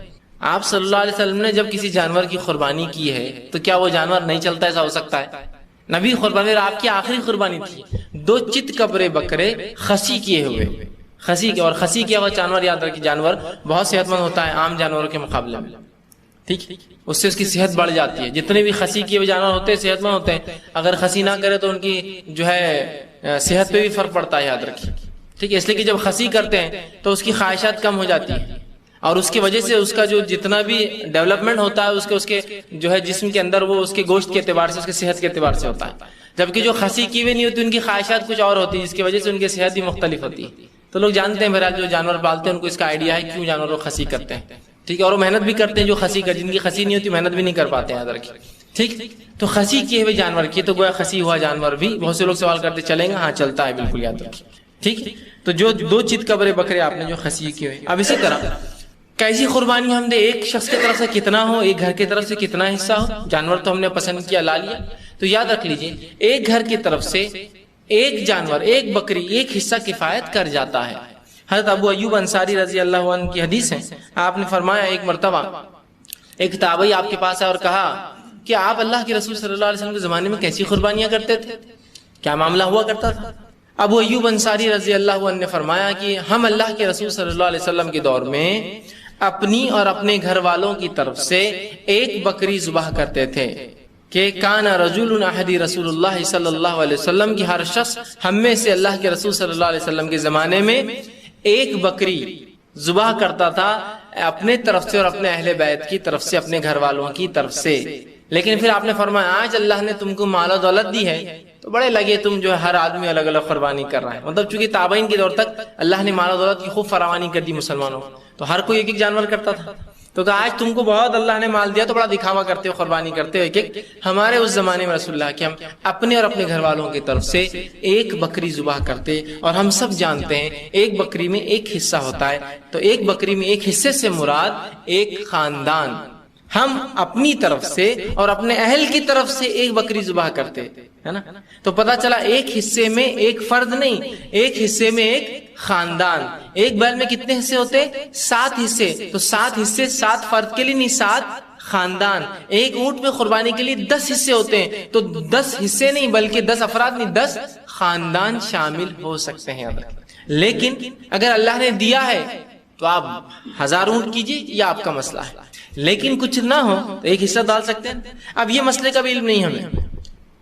آپ صلی اللہ علیہ وسلم نے جب کسی جانور کی قربانی کی ہے تو کیا وہ جانور نہیں چلتا؟ ایسا ہو سکتا ہے؟ نبی قربانی آپ کی آخری قربانی تھی. 2 چت کبرے بکرے خسی کیے ہوئے، خسی کے. اور خسی کیا ہوا جانور، یاد رکھیے، جانور بہت صحت مند ہوتا ہے عام جانوروں کے مقابلے میں، ٹھیک. اس سے اس کی صحت بڑھ جاتی ہے. جتنے بھی خسی کیے ہوئے جانور ہوتے ہیں صحت مند ہوتے ہیں. اگر خسی نہ کرے تو ان کی جو ہے صحت پہ بھی فرق پڑتا ہے، یاد رکھیے، ٹھیک ہے. اس لیے کہ جب خسی کرتے ہیں تو اس کی خواہشات کم ہو جاتی ہیں اور اس کی وجہ سے اس کا جو جتنا بھی ڈیولپمنٹ ہوتا ہے اس کے جو ہے جسم کے اندر، وہ اس کے گوشت کے اعتبار سے، اس کے صحت کے اعتبار سے ہوتا ہے. جبکہ جو خسی کی ہوئی نہیں ہوتی ان کی خواہشات کچھ اور ہوتی ہے، جس کی وجہ سے ان کی صحت بھی مختلف ہوتی ہے. تو لوگ جانتے ہیں بہرحال جو جانور پالتے ہیں ان کو اس کا آئیڈیا ہے کیوں جانوروں کو خسی کرتے ہیں، ٹھیک ہے. اور وہ محنت بھی کرتے ہیں جو خسی کر، جن کی خسی نہیں ہوتی محنت بھی نہیں کر پاتے، یاد رکھیے، ٹھیک. تو خسی کیے ہوئے جانور کی تو گویا خسی ہوا جانور بھی. بہت سے لوگ سوال کرتے چلیں گے، ہاں چلتا ہے، بالکل یاد رکھیے، ٹھیک. تو جو 2 چت کبرے بکرے آپ نے جو خسی کیے ہوئے. اب اسی طرح کیسی قربانی ہم نے، ایک شخص کی طرف سے کتنا ہو، ایک گھر کی طرف سے کتنا حصہ ہو. جانور تو ہم نے پسند کیا، لا لیا، تو یاد رکھ لیجئے ایک گھر کی طرف سے ایک جانور، ایک بکری، ایک حصہ کفایت کر جاتا ہے. حضرت ابو ایوب انصاری رضی اللہ عنہ کی حدیث ہے، آپ نے فرمایا ایک مرتبہ ایک تابعی آپ کے پاس آیا اور کہا کہ آپ اللہ کے رسول صلی اللہ علیہ وسلم کے زمانے میں کیسی قربانیاں کرتے تھے، کیا معاملہ ہوا کرتا تھا؟ ابو ایوب انصاری رضی اللہ عنہ نے فرمایا کہ ہم اللہ کے رسول صلی اللہ علیہ وسلم کے دور میں اپنی اور اپنے گھر والوں کی طرف سے ایک بکری ذبح کرتے تھے کہ کان رجل احدی رسول اللہ صلی اللہ علیہ وسلم کی، ہر شخص ہم میں سے اللہ کے رسول صلی اللہ علیہ وسلم کے زمانے میں ایک بکری ذبح کرتا تھا اپنے طرف سے اور اپنے اہل بیت کی طرف سے، اپنے گھر والوں کی طرف سے. لیکن پھر آپ نے فرمایا آج اللہ نے تم کو مال و دولت دی ہے تو بڑے لگے تم جو ہے ہر آدمی الگ الگ قربانی کر رہا ہے. مطلب چونکہ تابعین کے دور تک اللہ نے مال و دولت کی خوب فراوانی کر دی مسلمانوں کو، تو ہر کوئی ایک ایک جانور کرتا تھا. تو کہ آج تم کو بہت اللہ نے مال دیا تو بڑا دکھاوا کرتے ہو، قربانی کرتے ہو ایک ایک. ہمارے اس زمانے میں رسول اللہ کے ہم اپنے اور اپنے گھر والوں کی طرف سے ایک بکری ذبح کرتے. اور ہم سب جانتے ہیں ایک بکری میں ایک حصہ ہوتا ہے، تو ایک بکری میں ایک حصے سے مراد ایک خاندان. ہم اپنی طرف سے اور اپنے اہل کی طرف سے ایک بکری ذبح کرتے ہے نا. تو پتا چلا ایک حصے میں ایک فرد نہیں، ایک حصے میں ایک خاندان. ایک بیل میں کتنے حصے ہوتے؟ 7 حصے. تو 7 حصے 7 فرد کے لیے نہیں، 7 خاندان. ایک اونٹ میں قربانی کے لیے 10 حصے ہوتے ہیں، تو 10 حصے نہیں بلکہ 10 افراد نہیں، 10 خاندان شامل ہو سکتے ہیں. لیکن اگر اللہ نے دیا ہے تو آپ 1000 اونٹ کیجیے، یہ آپ کا مسئلہ ہے. لیکن کچھ نہ ہو تو ایک حصہ ڈال سکتے ہیں. اب یہ مسئلے کا بھی علم نہیں ہمیں.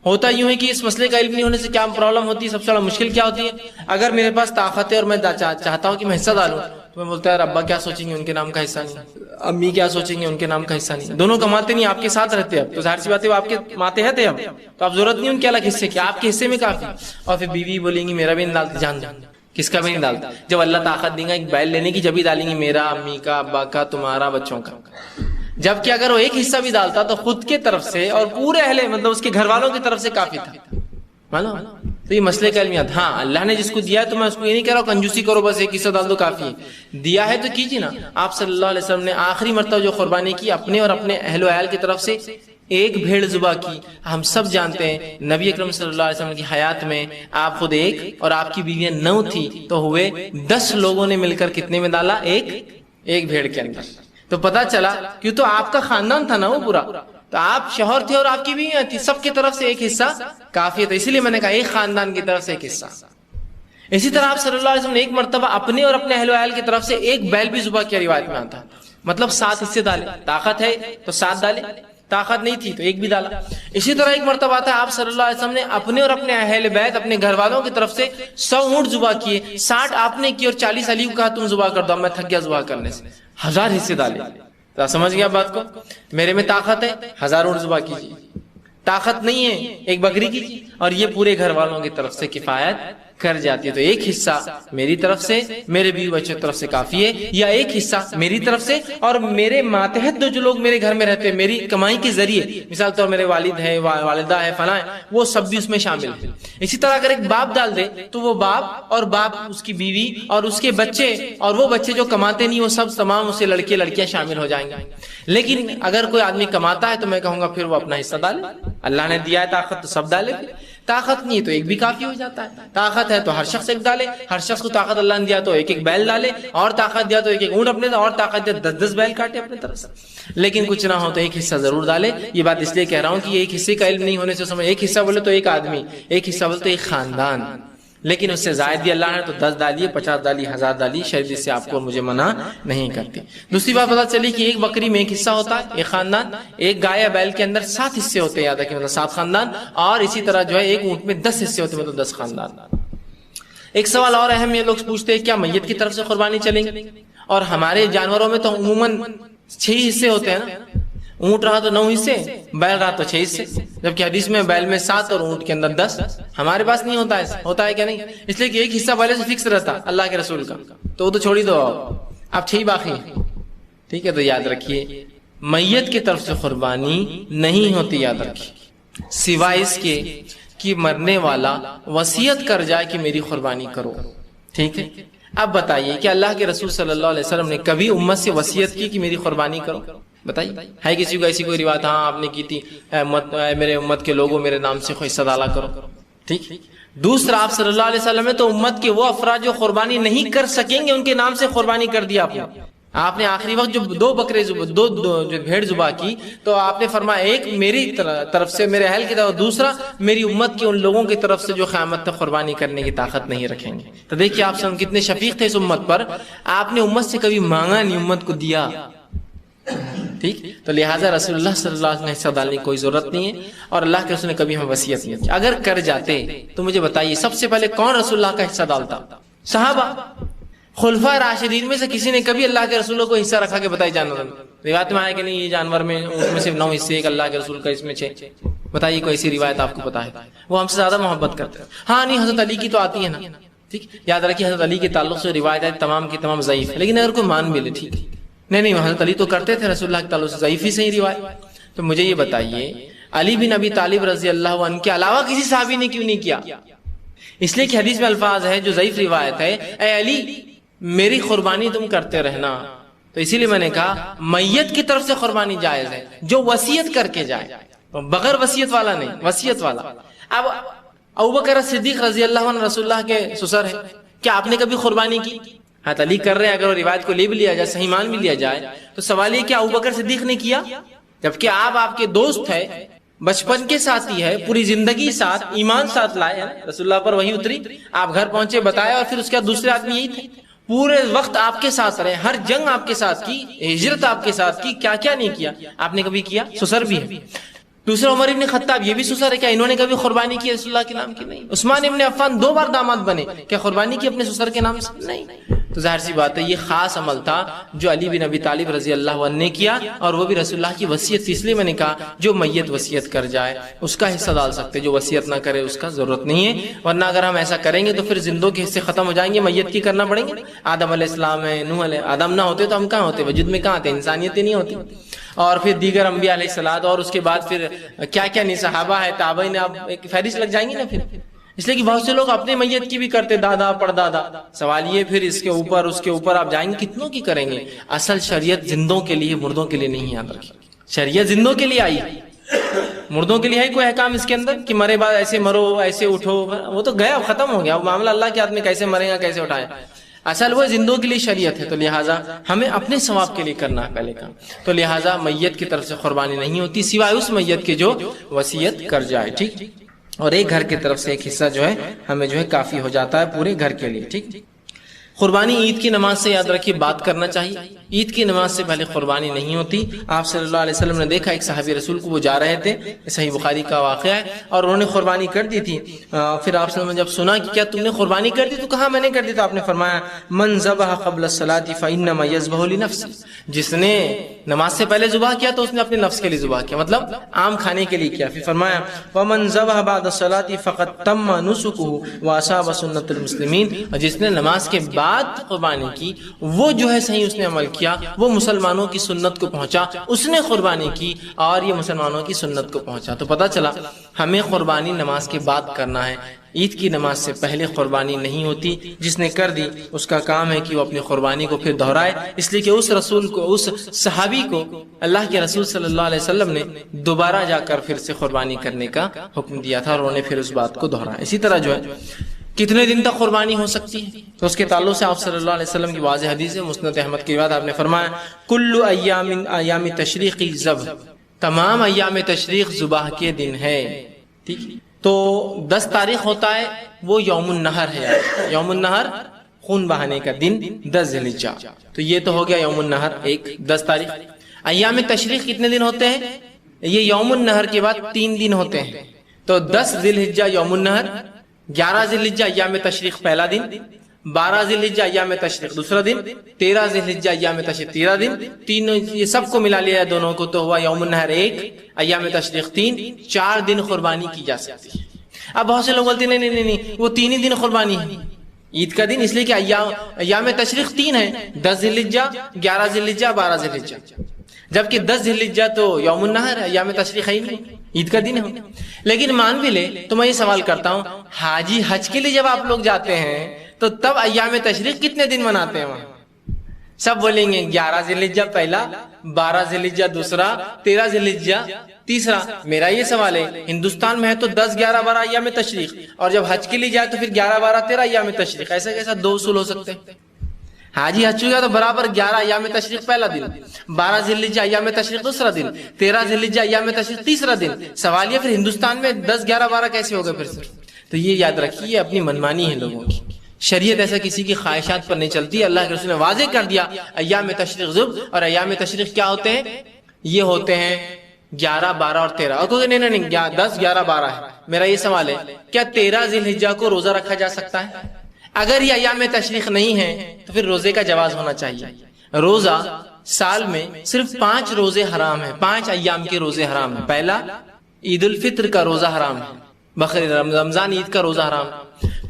ہوتا یوں ہے کہ اس مسئلے کا علم نہیں ہونے سے کیا پرابلم ہوتی ہے، سب سے بڑا مشکل کیا ہوتی ہے؟ اگر میرے پاس طاقت ہے اور میں چاہتا ہوں کہ میں حصہ ڈالوں تو میں بولتا ہے ابا کیا سوچیں گے، ان کے نام کا حصہ نہیں، امی کیا سوچیں گے، ان کے نام کا حصہ نہیں. دونوں کماتے نہیں، آپ کے ساتھ رہتے. اب تو ظاہر سی بات ہے وہ آپ کے ماتے ہیں اب، تو آپ ضرورت نہیں ان کے الگ حصے کی، آپ کے حصے میں کافی. اور پھر بیوی بولیں گی میرا بھی نہیں ڈالتے، جان کس کا بھی نہیں ڈالتا. جب اللہ طاقت دیں گا ایک بیل لینے کی جب بھی ڈالیں گی، میرا، امی کا، ابا کا، تمہارا، بچوں کا. جبکہ اگر وہ ایک حصہ بھی ڈالتا تو خود کے طرف سے اور پورے اہل مطلب اس کے گھر والوں کی طرف سے کافی تھا. معلوم؟ تو یہ مسئلے کا علم یاد. ہاں اللہ نے جس کو دیا ہے تو میں اس کو یہ نہیں کہہ رہا ہوں کنجوسی کرو بس ایک حصہ ڈال دو کافی ہے. دیا ہے تو کیجیے نا. آپ صلی اللہ علیہ وسلم نے آخری مرتبہ جو قربانی کی اپنے اور اپنے اہل و عیال کی طرف سے ایک بھیڑ ذبح کی. ہم سب جانتے ہیں نبی اکرم صلی اللہ علیہ وسلم کی حیات میں آپ خود ایک اور آپ کی بیویاں 9 تھی، تو ہوئے 10 لوگوں نے مل کر کتنے میں ڈالا؟ ایک بھیڑ کے اندر. تو پتا چلا کیوں تو آپ کا خاندان تھا نا وہ پورا، تو آپ شوہر تھے اور آپ کی بیویاں تھی، سب کی طرف سے ایک حصہ کافی تھا. اسی لیے میں نے کہا ایک خاندان کی طرف سے ایک حصہ. اسی طرح آپ صلی اللہ علیہ وسلم نے ایک مرتبہ اپنے اور اپنے اہل و عیال کی طرف سے ایک بیل بھی ذبح کیا، روایت میں آتا. مطلب 7 حصے ڈالے. طاقت ہے تو 7 ڈالے، طاقت نہیں تھی تو ایک بھی ڈالا. اسی طرح ایک مرتبہ آتا ہے آپ صلی اللہ علیہ وسلم نے اپنے اور اپنے اہل بیت اپنے گھر والوں کی طرف سے 100 اونٹ ذبح کیے. 60 آپ نے کی اور 40 علی کو کہا تم ذبح کر دو، میں تھک گیا ذبح کرنے سے. 1000 حصے ڈالے. سمجھ گیا بات کو؟ میرے میں طاقت ہے 1000 اونٹ ذبح کیجیے، طاقت نہیں ہے ایک بکری کی، اور یہ پورے گھر والوں کی طرف سے کفایت کر جاتی ہے تو ایک حصہ میری طرف سے میرے بیوی بچوں کی طرف سے کافی ہے، یا ایک حصہ میری طرف سے اور میرے ماتحت جو لوگ میرے گھر میں رہتے ہیں میری کمائی کے ذریعے، مثال طور میرے والد ہے، والدہ ہے، فلاں ہے، وہ سب بھی اس میں شامل ہیں۔ اسی طرح اگر ایک باپ ڈال دے تو وہ باپ اور باپ اس کی بیوی اور اس کے بچے اور وہ بچے جو کماتے نہیں وہ سب تمام اسے لڑکے لڑکیاں شامل ہو جائیں گے۔ لیکن اگر کوئی آدمی کماتا ہے تو میں کہوں گا پھر وہ اپنا حصہ ڈالے، اللہ نے دیا ہے طاقت تو سب ڈالے، طاقت نہیں ہے تو ایک بھی کافی ہو جاتا ہے، طاقت ہے تو ہر شخص ایک ڈالے، ہر شخص کو طاقت اللہ نے دیا تو ایک ایک بیل ڈالے، اور طاقت دیا تو ایک ایک اونٹ اپنے، اور طاقت دیا 10 بیل کاٹے اپنے طرف سے، لیکن کچھ نہ ہو تو ایک حصہ ضرور ڈالے۔ یہ بات اس لیے کہہ رہا ہوں کہ ایک حصے کا علم نہیں ہونے سے سمجھ، ایک حصہ بولے تو ایک آدمی، ایک حصہ بولے تو ایک خاندان، لیکن اس سے زائد بھی اللہ نے تو 10 ڈالیے، 50 ڈالیے، 1000 ڈالیے، شریعت سے آپ کو مجھے منع نہیں کرتی۔ دوسری بات پتہ چلی کہ ایک بکری میں ایک حصہ ہوتا ہے، ایک خاندان، ایک گائے یا بیل کے اندر 7 حصے ہوتے ہیں، یاد رکھیں، مطلب 7 خاندان، اور اسی طرح جو ہے ایک اونٹ میں 10 حصے ہوتے ہیں، مطلب 10 خاندان۔ ایک سوال اور اہم، یہ لوگ پوچھتے ہیں کیا میت کی طرف سے قربانی چلیں گے؟ اور ہمارے جانوروں میں تو عموماً 6 حصے ہوتے ہیں نا، اونٹ رہا تو 9 حصے، بیل رہا تو 6 حصے، جبکہ حدیث میں بیل میں 7 اور اونٹ کے اندر 10۔ ہمارے پاس نہیں ہوتا ہے، ہوتا ہے کیا نہیں؟ اس لیے کہ ایک حصہ پہلے سے فکس رہتا اللہ کے رسول کا، تو وہ تو چھوڑ ہی دو، اب 6 باقی ہیں، ٹھیک ہے؟ تو یاد رکھیے میت کی طرف سے قربانی نہیں ہوتی، یاد رکھیے، سوائے اس کے کہ مرنے والا وصیت کر جائے کہ میری قربانی کرو، ٹھیک ہے؟ اب بتائیے کہ اللہ کے رسول صلی اللہ علیہ وسلم نے کبھی امت سے وصیت کی کہ میری قربانی کرو؟ بتائیے، ہے کسی کو ایسی کوئی روایت؟ ہاں آپ نے کی تھی، میرے امت کے لوگوں میرے نام سے حصہ ڈالا کرو، ٹھیک۔ دوسرا، آپ صلی اللہ علیہ وسلم نے تو امت کے وہ افراد جو قربانی نہیں کر سکیں گے ان کے نام سے قربانی کر دیا آپ نے آخری وقت جو 2 بکرے دو جو بھیڑ ذبح کی تو آپ نے فرمایا ایک میری طرف سے میرے اہل کی طرف، دوسرا میری امت کے ان لوگوں کی طرف سے جو قیامت تک قربانی کرنے کی طاقت نہیں رکھیں گے۔ تو دیکھیے آپ سب کتنے شفیق تھے اس امت پر، آپ نے امت سے کبھی مانگا نہیں، امت کو دیا، ٹھیک۔ تو لہٰذا رسول اللہ صلی اللہ علیہ وسلم نے حصہ ڈالنے کی کوئی ضرورت نہیں ہے، اور اللہ کے رسول نے کبھی ہمیں وصیت نہیں کی۔ اگر کر جاتے تو مجھے بتائیے سب سے پہلے کون رسول اللہ کا حصہ ڈالتا؟ صحابہ، خلفاء راشدین میں سے کسی نے کبھی اللہ کے رسولوں کو حصہ رکھا کہ بتائی جانور میں؟ روایت میں آیا کہ نہیں یہ جانور میں اونٹ میں صرف 9 حصے، ایک اللہ کے رسول کا اس میں 6۔ بتائیے کوئی ایسی روایت آپ کو پتا ہے؟ وہ ہم سے زیادہ محبت کرتے ہیں۔ ہاں نہیں، حضرت علی کی تو آتی ہے نا، ٹھیک، یاد رکھیے حضرت علی کے تعلق سے روایت تمام کی تمام ضعیف ہے، لیکن اگر کوئی مان بھی لے ٹھیک، نہیں حضرت علی تو کرتے تھے رسول اللہ کے تعلق سے، ضعیف ہی صحیح روایت۔ تو مجھے یہ بتائیے علی بن ابی طالب رضی اللہ عنہ کے علاوہ کسی صحابی نے کیوں نہیں کیا؟ اس لیے کہ حدیث میں الفاظ ہے جو ضعیف روایت ہے، اے علی میری قربانی تم کرتے رہنا۔ تو اسی لیے میں نے کہا میت کی طرف سے قربانی جائز ہے جو وصیت کر کے جائے، بغیر وصیت والا نہیں، وصیت والا۔ اب ابوبکر صدیق رضی اللہ عنہ رسول اللہ کے سسر ہے، کیا آپ نے کبھی قربانی کی؟ ہاں علی کر رہے ہیں، اگر وہ روایت کو لے بھی لیا جائے، صحیح مان بھی لیا جائے، تو سوال یہ کہ ابوبکر صدیق نے کیا؟ جبکہ آپ کے دوست ہے، بچپن کے ساتھی ہے، پوری زندگی ساتھ، ایمان ساتھ لائے، رسول اللہ پر وحی اتری، آپ گھر پہنچے، بتایا، اور پھر اس کے بعد دوسرے آدمی یہی تھے، پورے وقت آپ کے ساتھ رہے، ہر جنگ آپ کے ساتھ کی، ہجرت آپ کے ساتھ کی، کیا کیا نہیں کیا؟ آپ نے کبھی کیا؟ سسر بھی ہے۔ دوسرا عمر ابن خطاب، یہ بھی سسر ہے، کیا انہوں نے کبھی قربانی کی رسول اللہ کے نام کی؟ نہیں۔ عثمان ابن عفان 2 بار داماد بنے، کیا قربانی کی اپنے سسر کے نام سے؟ نہیں۔ تو ظاہر سی بات ہے یہ خاص عمل تھا جو علی بن ابی طالب رضی اللہ عنہ نے کیا، اور وہ بھی رسول اللہ کی وصیت تھی، اس لیے میں نے کہا جو میت وصیت کر جائے اس کا حصہ ڈال سکتے، جو وصیت نہ کرے اس کا ضرورت نہیں ہے، ورنہ اگر ہم ایسا کریں گے تو پھر زندوں کے حصے ختم ہو جائیں گے، میت کی کرنا پڑیں گے۔ آدم علیہ السلام ہے، نوح علیہ آدم نہ ہوتے تو ہم کہاں ہوتے؟ وجود میں کہاں آتے؟ انسانیت ہی نہیں ہوتی، اور پھر دیگر انبیاء علیہ السلام، اور اس کے بعد پھر کیا کیا نہیں، صحابہ ہے، تابعین، اب ایک فہرست لگ جائیں گی نا پھر، اس لیے کہ بہت سے لوگ اپنے میت کی بھی کرتے، دادا پردادا، سوال یہ پھر اس کے اوپر آپ جائیں گے کتنوں کی کریں گے؟ اصل شریعت زندوں کے لیے، مردوں کے لیے نہیں، یاد رکھیے، شریعت زندوں کے لیے آئی، مردوں کے لیے ہے کوئی احکام اس کے اندر کہ مرے بعد ایسے مرو، ایسے اٹھو، وہ تو گیا، ختم ہو گیا وہ معاملہ، اللہ کے ہاتھ میں کیسے مرے گا، کیسے اٹھائے، اصل وہ زندوں کے لیے شریعت ہے، تو لہٰذا ہمیں اپنے ثواب کے لیے کرنا ہے پہلے کام، تو لہٰذا میت کی طرف سے قربانی نہیں ہوتی سوائے اس میت کے جو وصیت کر جائے، ٹھیک، اور ایک گھر کی طرف سے ایک حصہ جو ہے ہمیں جو ہے کافی ہو جاتا ہے پورے گھر کے لیے، ٹھیک۔ قربانی عید کی نماز سے یاد رکھیے بات کرنا چاہیے. عید کی نماز سے پہلے قربانی نہیں ہوتی. آپ صلی اللہ علیہ وسلم نے دیکھا ایک صحابی رسول کو وہ جا رہے تھے, صحیح بخاری کا واقعہ ہے, اور انہوں نے قربانی کر دی تھی. پھر آپ صلی اللہ علیہ وسلم نے جب سنا کہ کیا تم نے قربانی کر دی, تو کہا میں نے کر دی. تو آپ نے فرمایا من ذبح قبل الصلاۃ فانما یذبح لنفسه, جس نے نماز سے پہلے ذبح کیا تو اس نے اپنے نفس کے لیے ذبح کیا, مطلب عام کھانے کے لیے کیا. پھر فرمایا ومن ذبح بعد الصلاۃ فقد تم نسکه واصاب سنت المسلمین, اور جس نے نماز کے بعد قربانی کی وہ جو ہے صحیح اس نے عمل کیا, وہ مسلمانوں کی سنت کو پہنچا, اس نے قربانی کی اور یہ مسلمانوں کی سنت کو پہنچا. تو پتہ چلا ہمیں قربانی نماز کے بعد کرنا ہے, عید کی نماز سے پہلے قربانی نہیں ہوتی. جس نے کر دی اس کا کام ہے کہ وہ اپنی قربانی کو پھر دہرائے, اس لیے کہ اس رسول کو, اس صحابی کو اللہ کے رسول صلی اللہ علیہ وسلم نے دوبارہ جا کر پھر سے قربانی کرنے کا حکم دیا تھا, اور انہوں نے پھر اس بات کو دہرایا. اسی طرح جو ہے کتنے دن تک قربانی ہو سکتی ہے, تو اس کے تعلق سے آپ صلی اللہ علیہ وسلم کی واضح حدیث ہے مسند احمد کی بات, آپ نے فرمایا کل ایام تشریق ذبح, تمام ایام تشریق ذبح کے دن ہے. ٹھیک, تو 10 تاریخ ہوتا ہے وہ یوم النحر ہے. یوم النحر خون بہانے کا دن 10 ذی الحجہ, تو یہ تو ہو گیا یوم النحر 10 تاریخ. ایام تشریق کتنے دن ہوتے ہیں؟ یہ یوم النحر کے بعد 3 دن ہوتے ہیں. تو 10 ذی الحجہ یوم النحر, 11 ذی الحجہ ایام تشریق پہلا دن, 12 ذی الحجہ ایام تشریق دوسرا دن, 13 ذی الحجہ ایام تشریق تیسرا دن. تینوں یہ سب کو ملا لیا دونوں کو تو ہوا یوم النحر 1, ایام تشریق 3, 4 دن قربانی کی جا سکتی ہے. اب بہت سے لوگ بولتے ہیں نہیں وہ 3 ہی دن قربانی ہے عید کا دن, اس لیے کہ ایام تشریق 3 ہے, 10 ذی الحجہ, 11 ذی الحجہ, 12 ذی الحجہ, جبکہ 10 ذی الحجہ تو یوم النحر ہے, ایام تشریق ہے ہی نہیں, عید کا دن ہے. لیکن مان بھی لے تو میں یہ سوال کرتا ہوں, حاجی حج کے لیے جب آپ لوگ جاتے ہیں تو تب ایام تشریق کتنے دن مناتے ہیں وہاں؟ سب بولیں گے 11 ذی الحجہ پہلا, 12 ذی الحجہ دوسرا, 13 ذی الحجہ تیسرا. میرا یہ سوال ہے ہندوستان میں ہے تو 10, 11, 12 ایام تشریق, اور جب حج کے لیے جائے تو پھر 11, 12, 13 ایام تشریق. ایسا کیسا 2 اصول ہو سکتے ہیں؟ حاجی حج ہو گیا تو برابر 11 ایام تشریق پہلا دن, 12 ذی الحجہ ایام تشریق دوسرا دن, 13 ذی الحجہ ایام تشریق تیسرا دن. سوال یہ پھر ہندوستان میں 10, 11, 12 کیسے ہو گئے پھر سے؟ تو یہ یاد رکھیے اپنی منمانی ہے لوگوں کی, شریعت ایسا کسی کی خواہشات پر نہیں چلتی. اللہ کے رسول نے واضح کر دیا ایام تشریق ذبح, اور ایام تشریق کیا ہوتے ہیں؟ یہ ہوتے ہیں 11, 12 اور 13. اور کوئی نہیں 10, 11, 12 ہے. میرا یہ سوال ہے کیا 13 ذی الحجہ کو روزہ رکھا جا سکتا ہے؟ اگر یہ ایام تشریق نہیں ہے تو پھر روزے کا جواز ہونا چاہیے. روزہ سال میں صرف 5 روزے حرام ہیں, 5 ایام کے روزے حرام ہیں. پہلا عید الفطر کا روزہ حرام ہے, بقرعید رمضان عید کا روزہ حرام.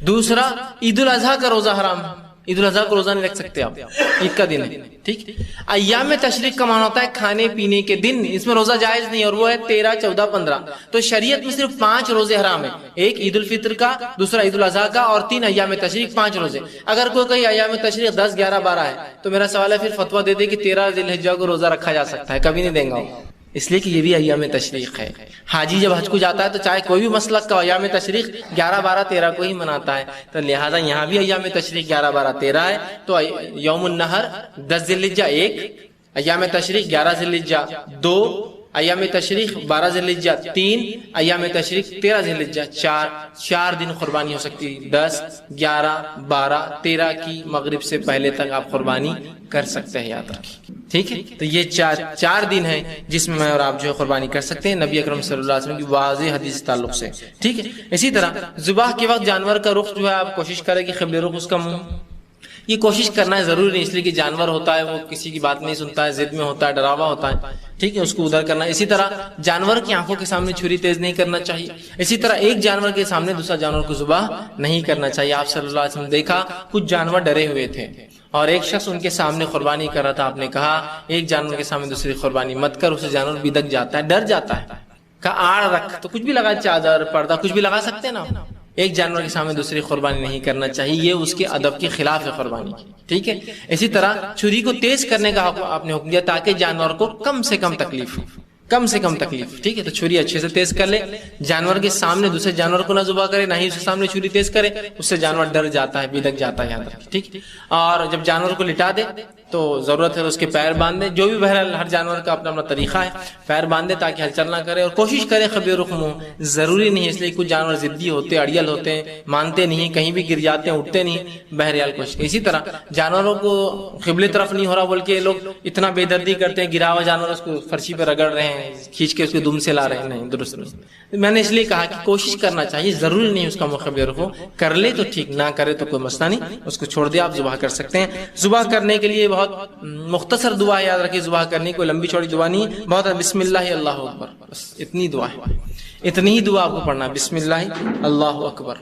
دوسرا عید الاضحیٰ کا روزہ حرام ہے, عید الاضحیٰ کو روزہ نہیں رکھ سکتے آپ, عید کا دن ہے. ٹھیک, ایام تشریق کا معنی ہوتا ہے کھانے پینے کے دن, اس میں روزہ جائز نہیں, اور وہ ہے 13, 14, 15. تو شریعت میں صرف 5 روزے حرام ہیں, ایک عید الفطر کا, دوسرا عید الاضحیٰ کا, اور 3 ایام تشریق 5 روزے. اگر کوئی کہیں ایام تشریق 10, 11, 12 ہے تو میرا سوال ہے پھر فتویٰ دے دے کہ 13 ذی الحجہ کو روزہ رکھا جا سکتا ہے. کبھی نہیں دیں گا, اس لیے کہ یہ بھی ایام تشریق ہے. حاجی جب حج کو جاتا ہے تو چاہے کوئی بھی مسلک کا ایام تشریق 11, 12, 13 کو ہی مناتا ہے, تو لہٰذا یہاں بھی ایام تشریق 11, 12, 13 ہے. تو یوم النحر 10 ذی الحجہ 1, ایام تشریق 11 ذی الحجہ 2, ایام تشریق 12 ذی الحجہ 3, ایام تشریق 13 ذی الحجہ 4 دن قربانی ہو سکتی ہے. 10, 11, 12, 13 کی مغرب سے پہلے تک آپ قربانی کر سکتے ہیں, یاد رکھیں. ٹھیک ہے, تو یہ 4 دن ہیں جس میں میں اور آپ جو ہے قربانی کر سکتے ہیں نبی اکرم صلی اللہ علیہ وسلم کی واضح حدیث تعلق سے. ٹھیک ہے, اسی طرح ذبح کے وقت جانور کا رخ جو ہے آپ کوشش کریں کہ قبلہ رخ اس کا منہ, یہ کوشش کرنا ہے ضروری نہیں, اس لیے کہ جانور ہوتا ہے وہ کسی کی بات نہیں سنتا ہے, ضد میں ہوتا ہے, ڈراوا ہوتا ہے. ٹھیک ہے, اس کو ادھر کرنا ہے. اسی طرح جانور کی آنکھوں کے سامنے چھری تیز نہیں کرنا چاہیے. اسی طرح ایک جانور کے سامنے دوسرا جانور کو ذبح نہیں کرنا چاہیے. آپ صلی اللہ علیہ وسلم دیکھا کچھ جانور ڈرے ہوئے تھے اور ایک شخص ان کے سامنے قربانی کر رہا تھا. آپ نے کہا ایک جانور کے سامنے دوسری قربانی مت کر, اسے جانور بدک جاتا ہے, ڈر جاتا ہے. کہا آڑ رکھ, تو کچھ بھی لگا, چادر, پردہ, کچھ بھی لگا سکتے ہیں نا. ایک جانور کے سامنے دوسری قربانی نہیں کرنا چاہیے, یہ اس کے ادب کے خلاف ہے قربانی. ٹھیک ہے, اسی طرح چھری کو تیز کرنے کا آپ نے حکم دیا تاکہ جانور کو کم سے کم تکلیف ہو. کم سے کم تکلیف، ٹھیک ہے؟ تو چھری اچھے سے تیز کر لے، جانور کے سامنے دوسرے جانور کو نہ ذبح کرے، نہ ہی اس کے سامنے چھری تیز کرے، اس سے جانور ڈر جاتا ہے، بدک جاتا ہے، یاد رکھیں، ٹھیک؟ اور جب جانور کو لٹا دے تو ضرورت ہے تو اس کے پیر باندھ دے، جو بھی بہرحال ہر جانور کا اپنا اپنا طریقہ ہے، پیر باندھ دے تاکہ ہلچل نہ کرے، اور کوشش کرے خبیر رخم ہو، ضروری نہیں ہے، اس لیے کچھ جانور ضدی ہوتے ہیں، اڑیل ہوتے ہیں، مانتے نہیں، کہیں بھی گر جاتے ہیں، اٹھتے نہیں، بہرحال کوشش۔ اسی طرح جانوروں کو قبلے طرف نہیں ہو رہا بول کے لوگ اتنا بے دردی کرتے ہیں، گرا ہوا جانور اس کو فرشی پہ رگڑ رہے ہیں، کھینچ کے اس کو دم سے لا رہے ہیں، نہیں، درست نہیں۔ میں نے اس لیے کہا کہ کوشش کرنا چاہیے، ضروری نہیں اس کا مخبر ہو، کر لے تو ٹھیک، نہ کرے تو کوئی مسئلہ نہیں، اس کو چھوڑ دے، آپ ذبح کر سکتے ہیں۔ ذبح کرنے کے لیے بہت مختصر دعا یاد رکھیں، ذبح کرنے کوئی لمبی چوڑی دعا نہیں، بہت بسم اللہ اللہ اکبر، بس اتنی دعا ہے، اتنی ہی دعا آپ کو پڑھنا، بسم اللہ اللہ اکبر،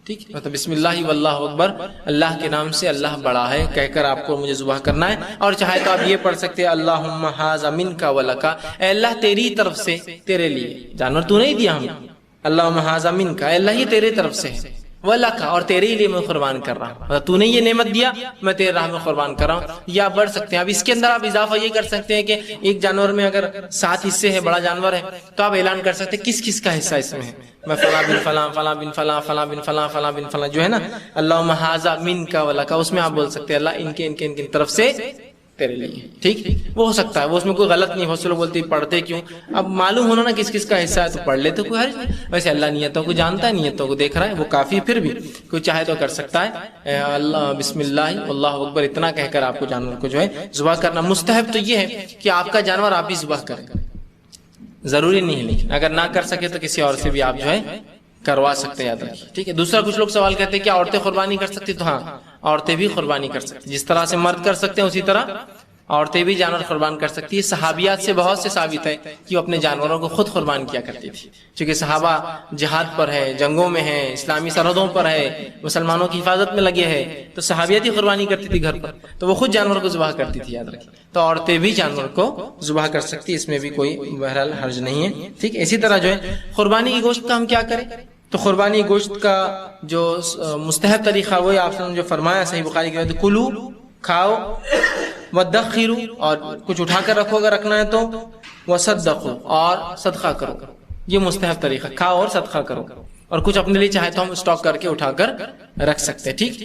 ٹھیک ہے؟ مطلب بسم اللہ واللہ اکبر، اللہ کے نام سے اللہ بڑا ہے کہہ کر آپ کو مجھے ذبح کرنا ہے۔ اور چاہے تو آپ یہ پڑھ سکتے ہیں اللہم ھذا منک ولک، اے اللہ تیری طرف سے تیرے لیے، جانور تو نہیں دیا ہمیں، اللہم ھذا منک، اے اللہ یہ تیرے طرف سے ہے، ولک، اور تیرے لیے میں قربان کر رہا ہوں، مطلب تو نے یہ نعمت دیا، میں تیرے راہ میں قربان کر رہا ہوں۔ یا بڑھ سکتے ہیں اب اس کے اندر آپ اضافہ یہ کر سکتے ہیں کہ ایک جانور میں اگر 7 حصے ہیں، بڑا جانور ہے، تو آپ اعلان کر سکتے ہیں کس کس کا حصہ اس میں ہے، میں فلاں بن فلاں، فلاں بن فلاں، فلاں بن فلاں، فلاں بن فلاں، جو ہے نا اللہم ھذا منک ولک، اس میں آپ بول سکتے ہیں اللہ ان کے ان کے ان کی طرف سے تیرے لیے، ٹھیک؟ وہ ہو سکتا ہے، وہ اس میں کوئی غلط نہیں، بہت سے لوگ بولتے پڑھتے کیوں، اب معلوم ہونا نا کس کس کا حصہ ہے تو پڑھ لے تو کوئی حرج نہیں، ویسے اللہ نیتوں کو جانتا ہے، نیتوں کو دیکھ رہا ہے، وہ کافی، پھر بھی کوئی چاہے تو کر سکتا ہے اللہ بسم اللہ اللہ اکبر اتنا کہہ کر آپ کو جانور کو جو ہے ذبح کرنا۔ مستحب تو یہ ہے کہ آپ کا جانور آپ ہی ذبح کریں، ضروری نہیں ہے، لیکن اگر نہ کر سکے تو کسی اور سے بھی آپ جو ہے کروا سکتے، یاد رکھیے، ٹھیک ہے؟ دوسرا کچھ لوگ سوال کرتے ہیں کیا عورتیں قربانی کر سکتی؟ تو ہاں، عورتیں بھی قربانی کر سکتی، جس طرح سے مرد کر سکتے ہیں اسی طرح عورتیں بھی جانور قربان کر سکتی ہے۔ صحابیات سے بہت سے ثابت ہے کہ وہ اپنے جانوروں کو خود قربان کیا کرتی تھی، چونکہ صحابہ جہاد پر ہے، جنگوں میں ہیں، اسلامی سرحدوں پر ہے، مسلمانوں کی حفاظت میں لگے ہیں، تو صحابیات ہی قربانی کرتی تھی گھر پر، تو وہ خود جانور کو ذبح کرتی تھی، یاد رکھیں۔ تو عورتیں بھی جانور کو ذبح کر سکتی، اس میں بھی کوئی بہرحال حرج نہیں ہے، ٹھیک ہے؟ اسی طرح جو ہے قربانی کی گوشت کا ہم کیا کریں؟ تو قربانی گوشت کا جو مستحب طریقہ وہ آپ نے جو فرمایا صحیح بخاری کے کلو، کھاؤ، وَدَّخِرُ، اور کچھ اٹھا کر رکھو اگر رکھنا ہے تو، وَصَدَّقُ، اور صدقہ کرو، یہ مستحب طریقہ، کھاؤ اور صدقہ کرو، اور کچھ اپنے لیے چاہے تو ہم اسٹاک کر کے اٹھا کر رکھ سکتے ہیں، ٹھیک؟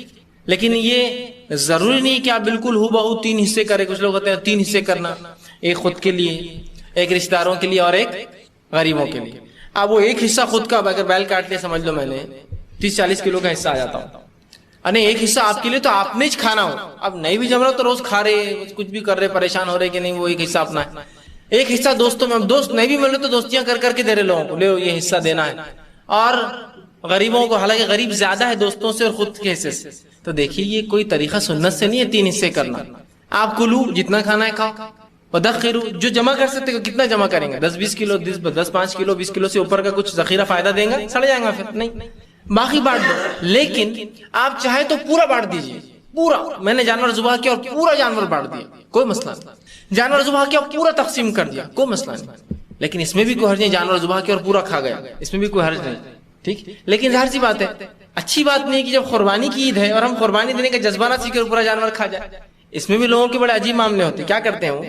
لیکن یہ ضروری نہیں کہ آپ بالکل ہو بہو 3 حصے کریں، کچھ لوگ ہوتے ہیں 3 حصے کرنا، ایک خود کے لیے، ایک رشتہ داروں کے لیے، اور ایک غریبوں کے لیے۔ اب وہ ایک حصہ خود کا، اگر بیل کاٹ لیا سمجھ لو میں نے 30-40 کلو کا حصہ آ جاتا ہوں، ایک حصہ آپ کے لیے تو آپ نے کھانا ہو، اب نہیں بھی جم رہا تو روز کھا رہے، کچھ بھی کر رہے، پریشان ہو رہے کہ نہیں، وہ ایک حصہ اپنا ہے، ایک حصہ دوستوں میں، اب دوست نہیں بھی مل رہے تو دوستیاں کر کر کے دے رہے لوگوں کو، لے یہ حصہ دینا ہے، اور غریبوں کو، حالانکہ غریب زیادہ ہے دوستوں سے اور خود کے حصے سے، تو دیکھیے یہ کوئی طریقہ سنت سے نہیں ہے 3 حصے کرنا، آپ کلو جتنا کھانا ہے کھاؤ، وَدَخِرُ، جو جمع کر سکتے ہو، کتنا جمع کریں گے؟ 10-20 کلو، 10-5 کلو، 20 کلو سے اوپر کا کچھ ذخیرہ فائدہ دیں گا؟ سڑ جائے گا پھر، نہیں، باقی بانٹ دو، لیکن آپ چاہے تو پورا بانٹ دیجئے، پورا، میں نے جانور ذبح کیا اور پورا جانور بانٹ دیا، کوئی مسئلہ نہیں، جانور ذبح کیا اور پورا تقسیم کر دیا، کوئی مسئلہ نہیں، لیکن اس میں بھی کوئی حرج نہیں، جانور ذبح کیا اور پورا کھا گیا، اس میں بھی کوئی حرج نہیں، ٹھیک؟ لیکن ظاہر سی بات ہے، اچھی بات نہیں کہ جب قربانی کی عید ہے اور ہم قربانی دینے کا جذبہ نہ سیکھے اور پورا جانور کھا جائے، اس میں بھی لوگوں کے بڑے عجیب معاملے ہوتے ہیں، کیا کرتے ہیں وہ،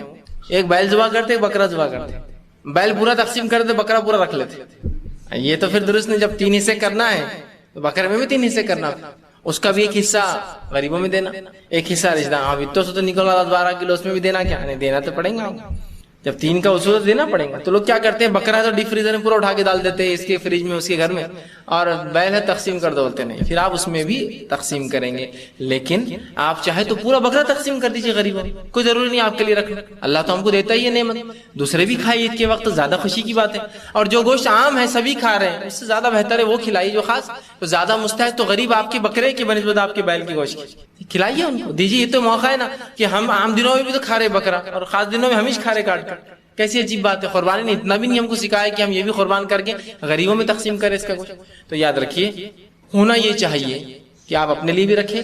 ایک بیل ذبح کرتے، ایک بکرا ذبح کرتے، بیل پورا تقسیم کرتے، بکرا پورا رکھ لیتے، یہ تو پھر درست نہیں، جب 3 حصے کرنا ہے تو بکرے میں بھی 3 حصے کرنا، اس کا بھی ایک حصہ غریبوں میں دینا، ایک حصہ رشتہ دار، اب اتوں سے تو نکل رہا 12 کلو، اس میں بھی دینا، کیا نہیں دینا تو پڑیں گا، جب 3 کا اصول دینا پڑے گا۔ تو لوگ کیا کرتے ہیں، بکرا ہے تو ڈیپ فریزر میں پورا اٹھا کے ڈال دیتے ہیں، اس کے فریج میں، اس کے گھر میں، اور بیل ہے تقسیم کر دو، بولتے نہیں، پھر آپ اس میں بھی تقسیم کریں گے، لیکن آپ چاہے تو پورا بکرا تقسیم کر دیجیے غریبوں، کوئی ضروری نہیں آپ کے لیے رکھنا، اللہ تو ہم کو دیتا ہی ہے نعمت، دوسرے بھی کھائے عید کے وقت، زیادہ خوشی کی بات ہے، اور جو گوشت عام ہے سبھی کھا رہے ہیں، اس سے زیادہ بہتر ہے وہ کھلائیے جو خاص، تو زیادہ مستحق تو غریب آپ کے بکرے کی بنسبت آپ کے بیل کی گوشت کھلائیے، ان کو دیجیے، یہ تو موقع ہے نا کہ ہم عام دنوں میں بھی تو کھا رہے بکرا، اور خاص دنوں میں ہمیشہ کھا رہے کاٹ کر، کیسی عجیب بات ہے، قربانی نے اتنا بھی نہیں ہم کو سکھایا کہ ہم یہ بھی قربان کر کے غریبوں میں تقسیم کریں اس کا گوشت، تو یاد رکھیے ہونا یہ چاہیے کہ آپ اپنے لیے بھی رکھیں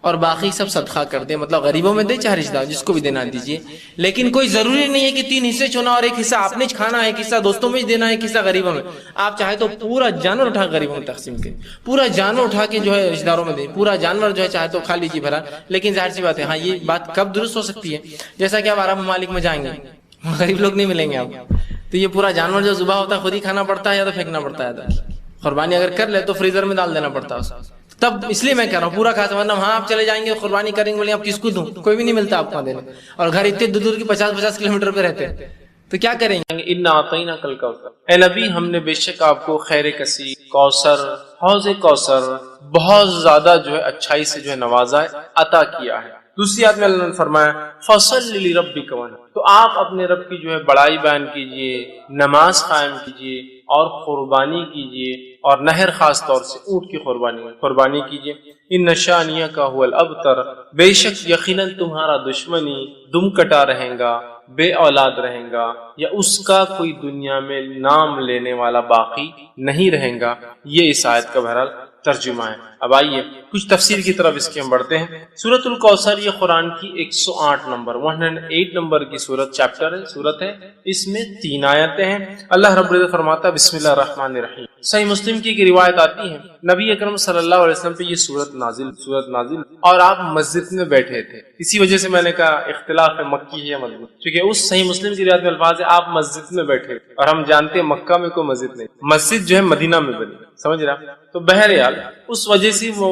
اور باقی سب صدقہ کر دیں، مطلب غریبوں میں دیں، چاہے رشتہ دار جس کو بھی دینا دیجیے، لیکن کوئی ضروری نہیں ہے کہ 3 حصے چنا اور ایک حصہ آپ نے کھانا ہے، ایک حصہ دوستوں میں دینا ہے، ایک حصہ غریبوں میں، آپ چاہے تو پورا جانور اٹھا غریبوں میں تقسیم کریں، پورا جانور اٹھا کے جو ہے رشتہ داروں میں دیں، پورا جانور جو ہے چاہے تو کھا لیجیے بھرا، لیکن ظاہر سی بات ہے، ہاں یہ بات کب درست ہو سکتی ہے، جیسا کہ آپ عرب ممالک میں جائیں گے غریب لوگ نہیں ملیں گے آپ، تو یہ پورا جانور جو ذبح ہوتا ہے خود ہی کھانا پڑتا ہے یا تو پھینکنا پڑتا ہے؟ قربانی اگر کر لے تو فریزر میں ڈال دینا پڑتا ہے تب اس لیے میں کہہ رہا ہوں پورا کھاتا، ورنہ ہاں آپ چلے جائیں گے قربانی کریں گے، بولے آپ کس کو دوں، کوئی بھی نہیں ملتا آپ کو دینے، اور گھر اتنے دور دور کی 50-50 کلومیٹر پہ رہتے ہیں تو کیا کریں گے؟ انا اعطیناک الکوثر، اے نبی ہم نے بے شک آپ کو خیر کثیر، کوثر، حوض کوثر بہت زیادہ جو ہے اچھائی سے جو ہے نوازا ہے، عطا کیا ہے۔ دوسری آیت میں اللہ نے فرمایا فصل لربک وانحر، تو آپ اپنے رب کی جو ہے بڑائی بیان کیجئے، نماز قائم کیجئے اور قربانی کیجئے، اور نہر خاص طور سے اونٹ کی قربانی کیجئے۔ ان شانیک هو الابتر، بے شک یقیناً تمہارا دشمنی دم کٹا رہے گا، بے اولاد رہے گا، یا اس کا کوئی دنیا میں نام لینے والا باقی نہیں رہے گا۔ یہ اس آیت کا بہرحال ترجمہ ہے۔ اب آئیے کچھ تفسیر کی طرف اس کے ہم بڑھتے ہیں۔ سورۃ الکوثر یہ قرآن کی 108 نمبر کی سورت ہے، اس میں 3 آیتیں ہیں۔ اللہ رب العزت فرماتا ہے بسم اللہ الرحمن الرحیم۔ صحیح مسلم کی ایک روایت آتی ہے نبی اکرم صلی اللہ علیہ وسلم پہ یہ سورت نازل اور آپ مسجد میں بیٹھے تھے، اسی وجہ سے میں نے کہا اختلاف ہے مکی ہے یا مدنی، کیونکہ اس صحیح مسلم کی روایت میں الفاظ ہے آپ مسجد میں بیٹھے، اور ہم جانتے ہیں مکہ میں کوئی مسجد نہیں، مسجد جو ہے مدینہ میں بنی، سمجھ رہا؟ تو بہرحال اس وجہ سے وہ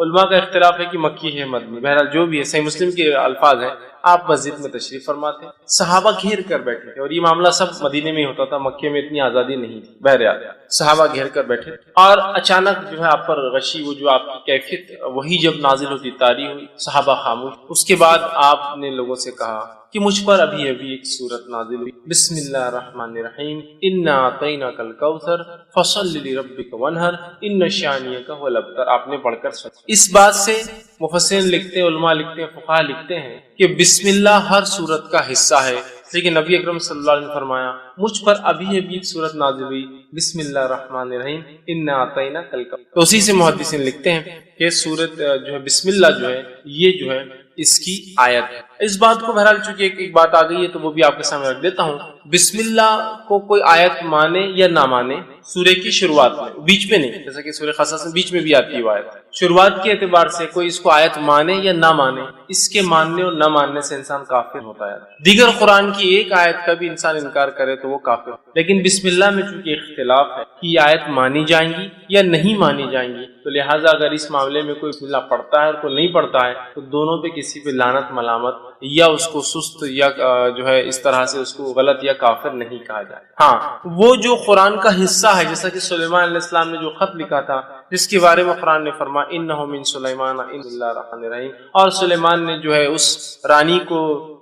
علماء کا اختلاف ہے کہ مکی ہے مدنی، بہرحال جو بھی ہے صحیح مسلم کے الفاظ ہیں آپ مسجد میں تشریف فرماتے، صحابہ گھیر کر بیٹھے تھے، اور یہ معاملہ سب مدینے میں ہوتا تھا، مکے میں اتنی آزادی نہیں تھی، بہرحال صحابہ گھیر کر بیٹھے، اور اچانک جو ہے آپ پر غشی، وہ جو آپ کی کیفیت وہی جب نازل ہوتی طاری ہوئی، صحابہ خاموش۔ اس کے بعد آپ نے لوگوں سے کہا کہ مجھ پر ابھی ایک سورت نازل ہوئی، بسم اللہ الرحمن الرحیم، انا اعطیناک الکوثر فصل لربک وانحر ان شانیک هو الابتر، آپ نے پڑھ کر سنا۔ اس بات سے مفسرین لکھتے ہیں، علماء لکھتے ہیں، فقہاء لکھتے ہیں کہ بسم اللہ ہر سورت کا حصہ ہے، لیکن نبی اکرم صلی اللہ علیہ وسلم نے فرمایا مجھ پر ابھی ایک سورت نازل ہوئی، بسم اللہ الرحمن الرحیم انا اعطیناک الکوثر۔ تو اسی سے محدثین لکھتے ہیں کہ سورت جو ہے بسم اللہ جو ہے یہ جو ہے اس کی آیت ہے۔ اس بات کو بہرحال چونکہ ایک بات آ گئی ہے تو وہ بھی آپ کے سامنے رکھ دیتا ہوں۔ بسم اللہ کو کوئی آیت مانے یا نہ مانے سورہ کی شروعات میں، بیچ میں نہیں، جیسا کہ سورہ قصص میں بیچ میں بھی آتی ہے وہ آیت، شروعات کے اعتبار سے کوئی اس کو آیت مانے یا نہ مانے، اس کے ماننے اور نہ ماننے سے انسان کافر ہوتا ہے۔ دیگر قرآن کی ایک آیت کا بھی انسان انکار کرے تو وہ کافر ہے، لیکن بسم اللہ میں چونکہ اختلاف ہے کہ یہ آیت مانی جائیں گی یا نہیں مانی جائیں گی، تو لہٰذا اگر اس معاملے میں کوئی بسم اللہ پڑھتا ہے اور کوئی نہیں پڑھتا ہے تو دونوں پہ کسی پہ لعنت ملامت یا اس کو سست یا جو ہے اس طرح سے اس کو غلط یا کافر نہیں کہا جائے۔ ہاں وہ جو قرآن کا حصہ ہے، جیسا کہ سلیمان علیہ السلام نے جو خط لکھا تھا جس کے بارے میں قرآن نے فرمایا انہ من سلیمان ان اللہ الرحمن الرحیم، اور سلیمان نے جو ہے اس رانی کو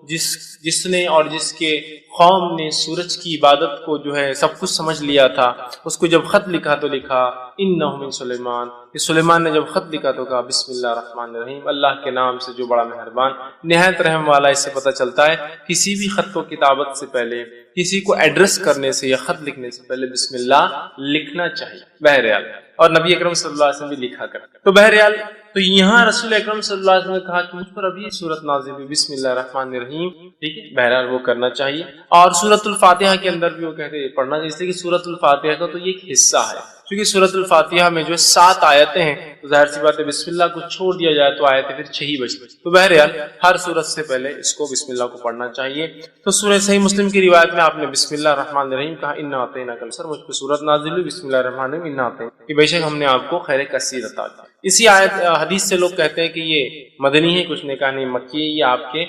جس نے اور جس کے قوم نے سورج کی عبادت کو جو ہے سب کچھ سمجھ لیا تھا، اس کو جب خط لکھا تو لکھا انہ من سلیمان، کہ سلیمان نے جب خط لکھا تو کہا بسم اللہ الرحمن الرحیم، اللہ کے نام سے جو بڑا مہربان نہایت رحم والا۔ اس سے پتہ چلتا ہے کسی بھی خط کو کتابت سے پہلے، کسی کو ایڈریس کرنے سے یا خط لکھنے سے پہلے بسم اللہ لکھنا چاہیے بہرحال، اور نبی اکرم صلی اللہ علیہ وسلم بھی لکھا کرتے۔ تو بہرحال تو یہاں رسول اکرم صلی اللہ علیہ وسلم نے کہا کہ مجھ پر ابھی سورت نازل ہوئی بسم اللہ الرحمن الرحیم، ٹھیک ہے، بہرحال وہ کرنا چاہیے۔ اور سورۃ الفاتحہ کے اندر بھی وہ کہتے ہیں پڑھنا چاہیے، اس لیے کہ سورۃ الفاتحہ کا تو یہ ایک حصہ ہے، کیونکہ سورۃ الفاتحہ میں جو 7 آیتیں ہیں تو ظاہر سی بات ہے بسم اللہ کو چھوڑ دیا جائے تو آیتیں پھر 6 ہی بچتی، تو بہرحال ہر سورت سے پہلے اس کو بسم اللہ کو پڑھنا چاہیے۔ تو سورہ صحیح مسلم کی روایت میں آپ نے بسم اللہ الرحمن الرحیم کہا انا اعطیناک الکوثر، مجھ پہ سورت نازل ہوئی بسم اللہ الرحمن الرحیم انا اعطیناک، کہ بے شک ہم نے آپ کو خیر کثیر عطا کی۔ اسی آیت حدیث سے لوگ کہتے ہیں کہ یہ مدنی ہے، کچھ نے کہا نہیں مکی ہے، یہ آپ کے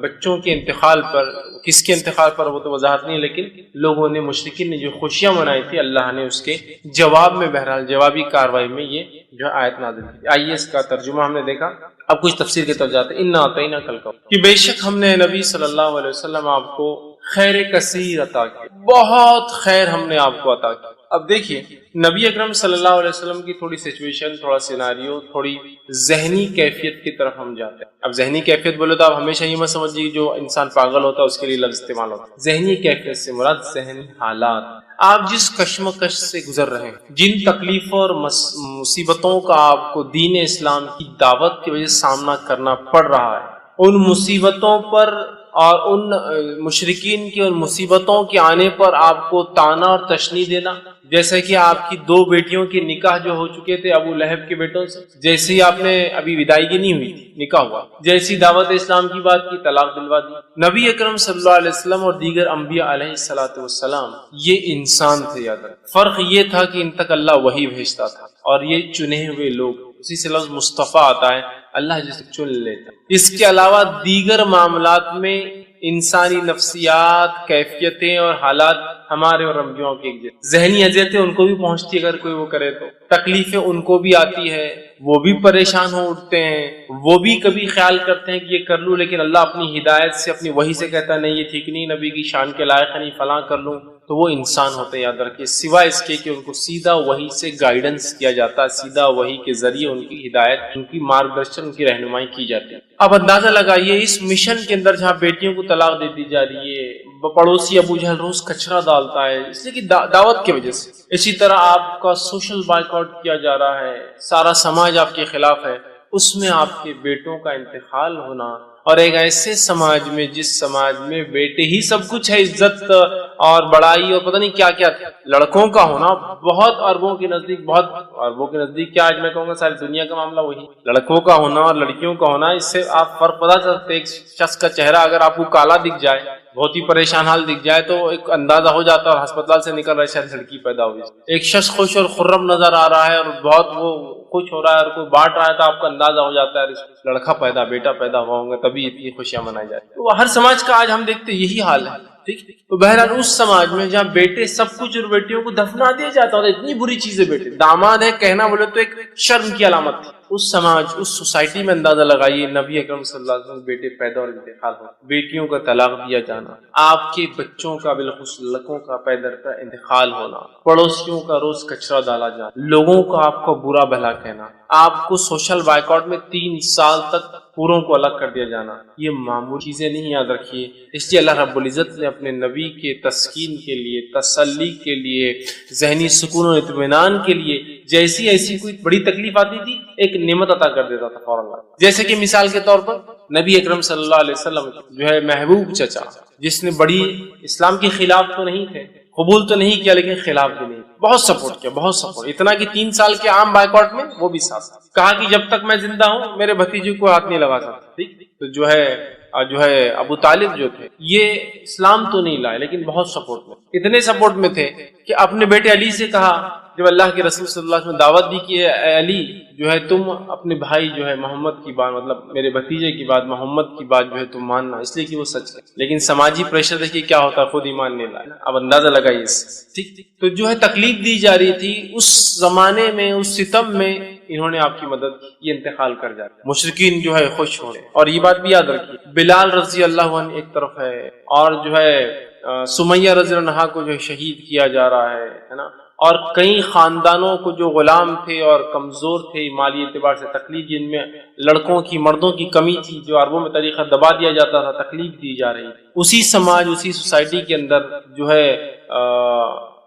بچوں کے انتقال پر، کس کے انتقال پر وہ تو وضاحت نہیں، لیکن لوگوں نے مشرکین نے جو خوشیاں منائی تھی اللہ نے اس کے جواب میں بہرحال جوابی کاروائی میں یہ جو آیت نازل کی۔ آئیے اس کا ترجمہ ہم نے دیکھا، اب کچھ تفسیر کی طرف جاتے ہیں۔ انا اعطیناک الکوثر، کہ بے شک ہم نے نبی صلی اللہ علیہ وسلم آپ کو خیر کثیر عطا کی، بہت خیر ہم نے آپ کو عطا کی۔ اب دیکھیے نبی اکرم صلی اللہ علیہ وسلم کی تھوڑی سچویشن، تھوڑا سیناریو، تھوڑی ذہنی کیفیت کی طرف ہم جاتے ہیں۔ اب ذہنی کیفیت بولے تو آپ ہمیشہ یہ مت سمجھیے جو انسان پاگل ہوتا ہے اس کے لیے لفظ استعمال ہوتا ہے۔ ذہنی کیفیت سے مراد ذہنی حالات، آپ جس کشمکش سے گزر رہے ہیں، جن تکلیفوں اور مصیبتوں کا آپ کو دین اسلام کی دعوت کی وجہ سے سامنا کرنا پڑ رہا ہے، ان مصیبتوں پر اور ان مشرکین کی اور مصیبتوں کے آنے پر آپ کو طعنہ اور تشنیع دینا، جیسے کہ آپ کی 2 بیٹیوں کے نکاح جو ہو چکے تھے ابو لہب کے بیٹوں سے، جیسی آپ نے ابھی ودائیگی نہیں ہوئی تھی، نکاح ہوا، جیسی دعوت اسلام کی بات کی، طلاق دلوا دی۔ نبی اکرم صلی اللہ علیہ وسلم اور دیگر انبیاء علیہ الصلوۃ والسلام یہ انسان تھے، یاد رکھیں۔ فرق یہ تھا کہ ان تک اللہ وحی بھیجتا تھا، اور یہ چنے ہوئے لوگ، اسی سے لفظ مصطفیٰ آتا ہے، اللہ جسے چن لیتا۔ اس کے علاوہ دیگر معاملات میں انسانی نفسیات، کیفیتیں اور حالات ہمارے اور انبیاء کے ایک جیسے، ذہنی اذیتیں ان کو بھی پہنچتی ہے، اگر کوئی وہ کرے تو تکلیفیں ان کو بھی آتی ہے، وہ بھی پریشان ہو اٹھتے ہیں، وہ بھی کبھی خیال کرتے ہیں کہ یہ کر لوں، لیکن اللہ اپنی ہدایت سے، اپنی وحی سے کہتا ہے نہیں یہ ٹھیک نہیں، نبی کی شان کے لائق نہیں، فلاں کر لوں، تو وہ انسان ہوتے ہیں، یاد رکھیے، سوائے اس کے کہ ان کو سیدھا وحی سے گائیڈنس کیا جاتا ہے، سیدھا وحی کے ذریعے ان کی ہدایت، ان کی مارگدرشن، ان کی رہنمائی کی جاتی ہے۔ اب اندازہ لگائیے اس مشن کے اندر جہاں بیٹیوں کو طلاق دے دی جا رہی ہے، پڑوسی ابو جہل روز کچرا ڈالتا ہے اس لیے کہ دعوت کی وجہ سے، اسی طرح آپ کا سوشل بائیکاٹ کیا جا رہا ہے، سارا سماج آپ کے خلاف ہے، اس میں آپ کے بیٹوں کا انتقال ہونا، اور ایک ایسے سماج میں جس سماج میں بیٹے ہی سب کچھ ہے، عزت اور بڑائی اور پتہ نہیں کیا کیا، لڑکوں کا ہونا بہت اربوں کے نزدیک، بہت اربوں کے نزدیک کیا، آج میں کہوں گا ساری دنیا کا معاملہ وہی، لڑکوں کا ہونا اور لڑکیوں کا ہونا، اس سے آپ فرق پتا چلتے، ایک شخص کا چہرہ اگر آپ کو کالا دکھ جائے، بہت ہی پریشان حال دکھ جائے، تو ایک اندازہ ہو جاتا ہے، اور ہسپتال سے نکل رہا ہے شاید لڑکی پیدا ہوئی، ایک شخص خوش اور خرم نظر آ رہا ہے اور بہت وہ خوش ہو رہا ہے اور کوئی بانٹ رہا ہے، تو آپ کو اندازہ ہو جاتا ہے لڑکا پیدا، بیٹا پیدا ہوا ہوں گا، تبھی اتنی خوشیاں منائی جاتی ہیں۔ تو ہر سماج کا آج ہم دیکھتے یہی حال ہے، ٹھیک۔ تو بہرحال اس سماج میں جہاں بیٹے سب کچھ اور بیٹیوں کو دفنا دیا جاتا ہے، اتنی بری چیزیں، بیٹے داماد ہے کہنا بولے تو ایک شرم کی علامت تھی، اس سماج، اس سوسائٹی میں اندازہ لگائیے نبی اکرم صلی اللہ علیہ وسلم بیٹے پیدا اور انتقال ہو، بیٹیوں کا طلاق دیا جانا، آپ کے بچوں کا بالخصوص لڑکوں کا پیدر کا انتقال ہونا، پڑوسیوں کا روز کچرا ڈالا جانا، لوگوں کا آپ کو برا بھلا کہنا، آپ کو سوشل بائیکاٹ میں 3 سال تک پوروں کو الگ کر دیا جانا، یہ معمولی چیزیں نہیں، یاد رکھیے۔ اس لیے اللہ رب العزت نے اپنے نبی کے تسکین کے لیے، تسلی کے لیے، ذہنی سکون و اطمینان کے لیے جیسی ایسی کوئی بڑی تکلیف آتی تھی ایک نعمت عطا کر دیتا تھا فوراً، جیسے کہ مثال کے طور پر نبی اکرم صلی اللہ علیہ وسلم جو ہے محبوب چچا، جس نے بڑی اسلام کے خلاف تو نہیں تھے، قبول تو نہیں کیا لیکن خلاف بھی نہیں، بہت سپورٹ کیا، بہت سپورٹ، اتنا کہ 3 سال کے عام بائیکاٹ میں وہ بھی ساتھ، کہا کہ جب تک میں زندہ ہوں میرے بھتیجے کو ہاتھ نہیں لگا سکتا، ٹھیک۔ تو جو ہے ابو طالب جو تھے یہ اسلام تو نہیں لائے لیکن بہت سپورٹ میں، اتنے سپورٹ میں تھے کہ اپنے بیٹے علی سے کہا، جب اللہ کے رسول صلی اللہ علیہ وسلم دعوت دی کہ اے علی جو ہے تم اپنے بھائی جو ہے محمد کی بات، مطلب میرے بھتیجے کی بات، محمد کی بات جو ہے تم ماننا، اس لیے کہ وہ سچ ہے، لیکن سماجی پریشر دیکھیے کیا ہوتا ہے، خود ایمان نہیں لائے، اب اندازہ لگائیے اس، ٹھیک۔ تو جو ہے تکلیف دی جا رہی تھی اس زمانے میں، اس ستم میں انہوں نے آپ کی مدد کی، یہ انتقال کر جاتے، مشرکین جو ہے خوش ہو رہے، اور یہ بات بھی یاد رکھیے بلال رضی اللہ عنہ ایک طرف ہے، اور جو ہے سمیہ رضی اللہ عنہا کو جو شہید کیا جا رہا ہے نا، اور کئی خاندانوں کو جو غلام تھے اور کمزور تھے مالی اعتبار سے، تکلیف جن میں لڑکوں کی، مردوں کی کمی تھی، جو عربوں میں طریقہ دبا دیا جاتا تھا، تکلیف دی جا رہی، اسی سماج، اسی سوسائٹی کے اندر جو ہے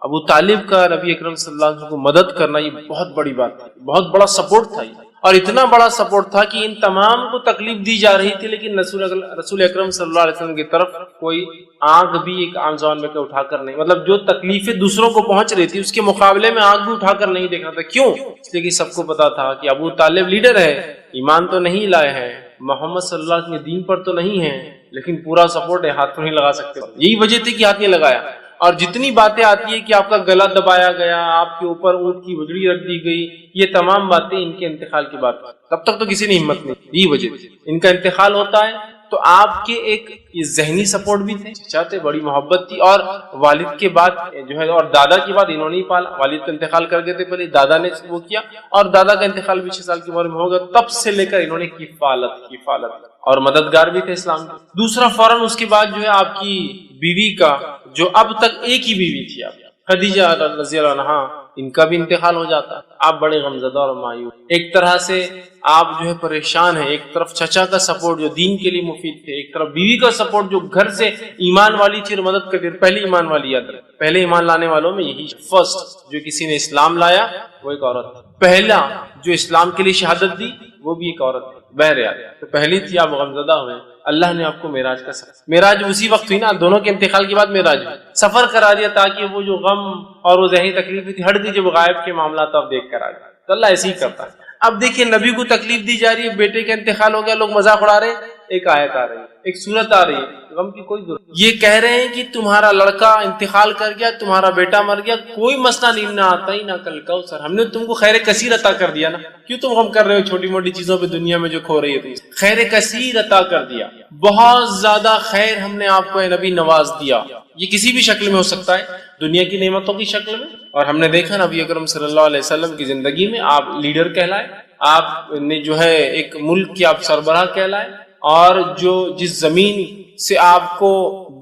ابو طالب کا نبی اکرم صلی اللہ علیہ وسلم کو مدد کرنا یہ بہت بڑی بات تھی، بہت بڑا سپورٹ تھا یہ، اور اتنا بڑا سپورٹ تھا کہ ان تمام کو تکلیف دی جا رہی تھی لیکن رسول اکرم صلی اللہ علیہ وسلم کی طرف کوئی آنکھ بھی ایک عام زبان میں اٹھا کر نہیں، مطلب جو تکلیفیں دوسروں کو پہنچ رہی تھی اس کے مقابلے میں آنکھ بھی اٹھا کر نہیں دیکھا تھا، کیوں؟ اس لیے کہ سب کو پتا تھا کہ ابو طالب لیڈر ہے، ایمان تو نہیں لائے ہیں، محمد صلی اللہ علیہ وسلم کے دین پر تو نہیں ہے، لیکن پورا سپورٹ ہے، ہاتھ تو نہیں لگا سکتے، یہی وجہ تھی کہ ہاتھ نہیں لگایا۔ اور جتنی باتیں آتی ہے کہ آپ کا گلا دبایا گیا، آپ کے اوپر اونٹ کی وجڑی رکھ دی گئی، یہ تمام باتیں ان کے انتقال کی بات، تب تک تو کسی نے ہمت نہیں، یہی وجہ تھی۔ ان کا انتقال ہوتا ہے تو آپ کے ایک یہ ذہنی سپورٹ بھی تھے، چاہتے بڑی محبت تھی، اور والد کے بعد جو ہے، اور دادا کے بعد انہوں نے ہی پالا، والد کا انتقال کر گئے تھے پہلے، دادا نے وہ کیا، اور دادا کا انتقال بھی 6 سال کی عمر میں ہوگا، تب سے لے کر انہوں نے کفالت اور مددگار بھی تھے اسلام کے۔ دوسرا فوراً اس کے بعد جو ہے آپ کی بیوی کا، جو اب تک ایک ہی بیوی تھی آپ خدیجہ رضی اللہ عنہا، ان کا بھی انتقال ہو جاتا، آپ بڑے غمزدہ اور مایوس، ایک طرح سے آپ جو ہے پریشان ہیں، ایک طرف چچا کا سپورٹ جو دین کے لیے مفید تھے، ایک طرف بیوی کا سپورٹ جو گھر سے ایمان والی تھی اور مدد کرتی تھی، پہلے ایمان والی، یاد رکھیں پہلے ایمان لانے والوں میں یہی فرسٹ جو کسی نے اسلام لایا وہ ایک عورت تھی، پہلا جو اسلام کے لیے شہادت دی وہ بھی ایک عورت تھی، بہرحال تو پہلی تھی، آپ غمزدہ ہوئے۔ اللہ نے آپ کو معراج کا معراج اسی وقت ہوئی نا، دونوں کے انتقال کے بعد معراج ہوئی، سفر کرا دیا تاکہ وہ جو غم اور وہ ذہنی تکلیف تھی ہٹ دی، جب غائب کے معاملات آپ دیکھ کر آ گئے تو اللہ ایسے ہی کرتا ہے۔ اب دیکھیں نبی کو تکلیف دی جا رہی ہے، بیٹے کا انتقال ہو گیا، لوگ مذاق اڑا رہے ہیں، ایک آیت آ رہی ہے، ایک سورت آ رہی ہے، غم کی کوئی ضرورت نہیں۔ یہ کہہ رہے ہیں کہ تمہارا لڑکا انتقال کر گیا، تمہارا بیٹا مر گیا، کوئی مسئلہ نہیں، نہ آتا ہی نہ کل کوثر، ہم نے تم کو خیر کثیر عطا کر دیا نا، کیوں تم غم کر رہے ہو چھوٹی موٹی چیزوں پہ دنیا میں جو کھو رہی ہے تم؟ خیر کثیر عطا کر دیا، بہت زیادہ خیر ہم نے آپ کو اے نبی نواز دیا۔ یہ کسی بھی شکل میں ہو سکتا ہے، دنیا کی نعمتوں کی شکل میں، اور ہم نے دیکھا نبی اکرم صلی اللہ علیہ وسلم کی زندگی میں آپ لیڈر کہلائے، آپ نے جو ہے ایک ملک کے آپ سربراہ کہلائے، اور جو جس زمین سے آپ کو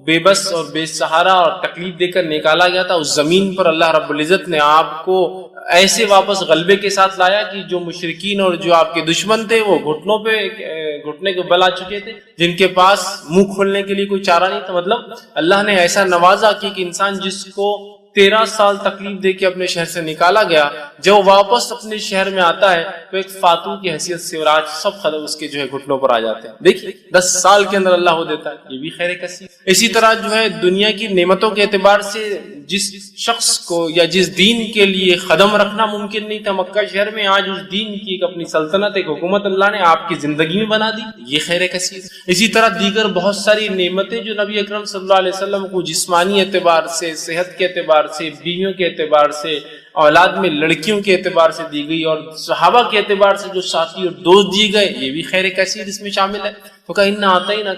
بے بس اور بے سہارا اور تکلیف دے کر نکالا گیا تھا، اس زمین پر اللہ رب العزت نے آپ کو ایسے واپس غلبے کے ساتھ لایا کہ جو مشرکین اور جو آپ کے دشمن تھے وہ گھٹنے کے بل آ چکے تھے، جن کے پاس منہ کھولنے کے لیے کوئی چارہ نہیں تھا۔ مطلب اللہ نے ایسا نوازا کہ انسان جس کو 13 سال تکلیف دے کے اپنے شہر سے نکالا گیا، جب واپس اپنے شہر میں آتا ہے تو ایک فاتح کی حیثیت سے، اور آج سب خطر اس کے جو ہے گھٹنوں پر آ جاتے ہیں۔ دیکھیے 10 سال کے اندر اللہ وہ دیتا ہے، یہ بھی خیر کثیر۔ اسی طرح جو ہے دنیا کی نعمتوں کے اعتبار سے جس شخص کو یا جس دین کے لیے قدم رکھنا ممکن نہیں تھا مکہ شہر میں، آج اس دین کی ایک اپنی سلطنت، ایک حکومت اللہ نے آپ کی زندگی میں بنا دی، یہ خیر کثیر۔ اسی طرح دیگر بہت ساری نعمتیں جو نبی اکرم صلی اللہ علیہ وسلم کو جسمانی اعتبار سے، صحت کے اعتبار سے، بیویوں کے اعتبار سے، اولاد میں لڑکیوں کے اعتبار سے دی گئی، اور صحابہ کے اعتبار سے جو ساتھی اور دوست دیے گئے، یہ بھی خیر کثیر اس میں شامل ہے۔ تو کہیں نہ آتا ہی نہ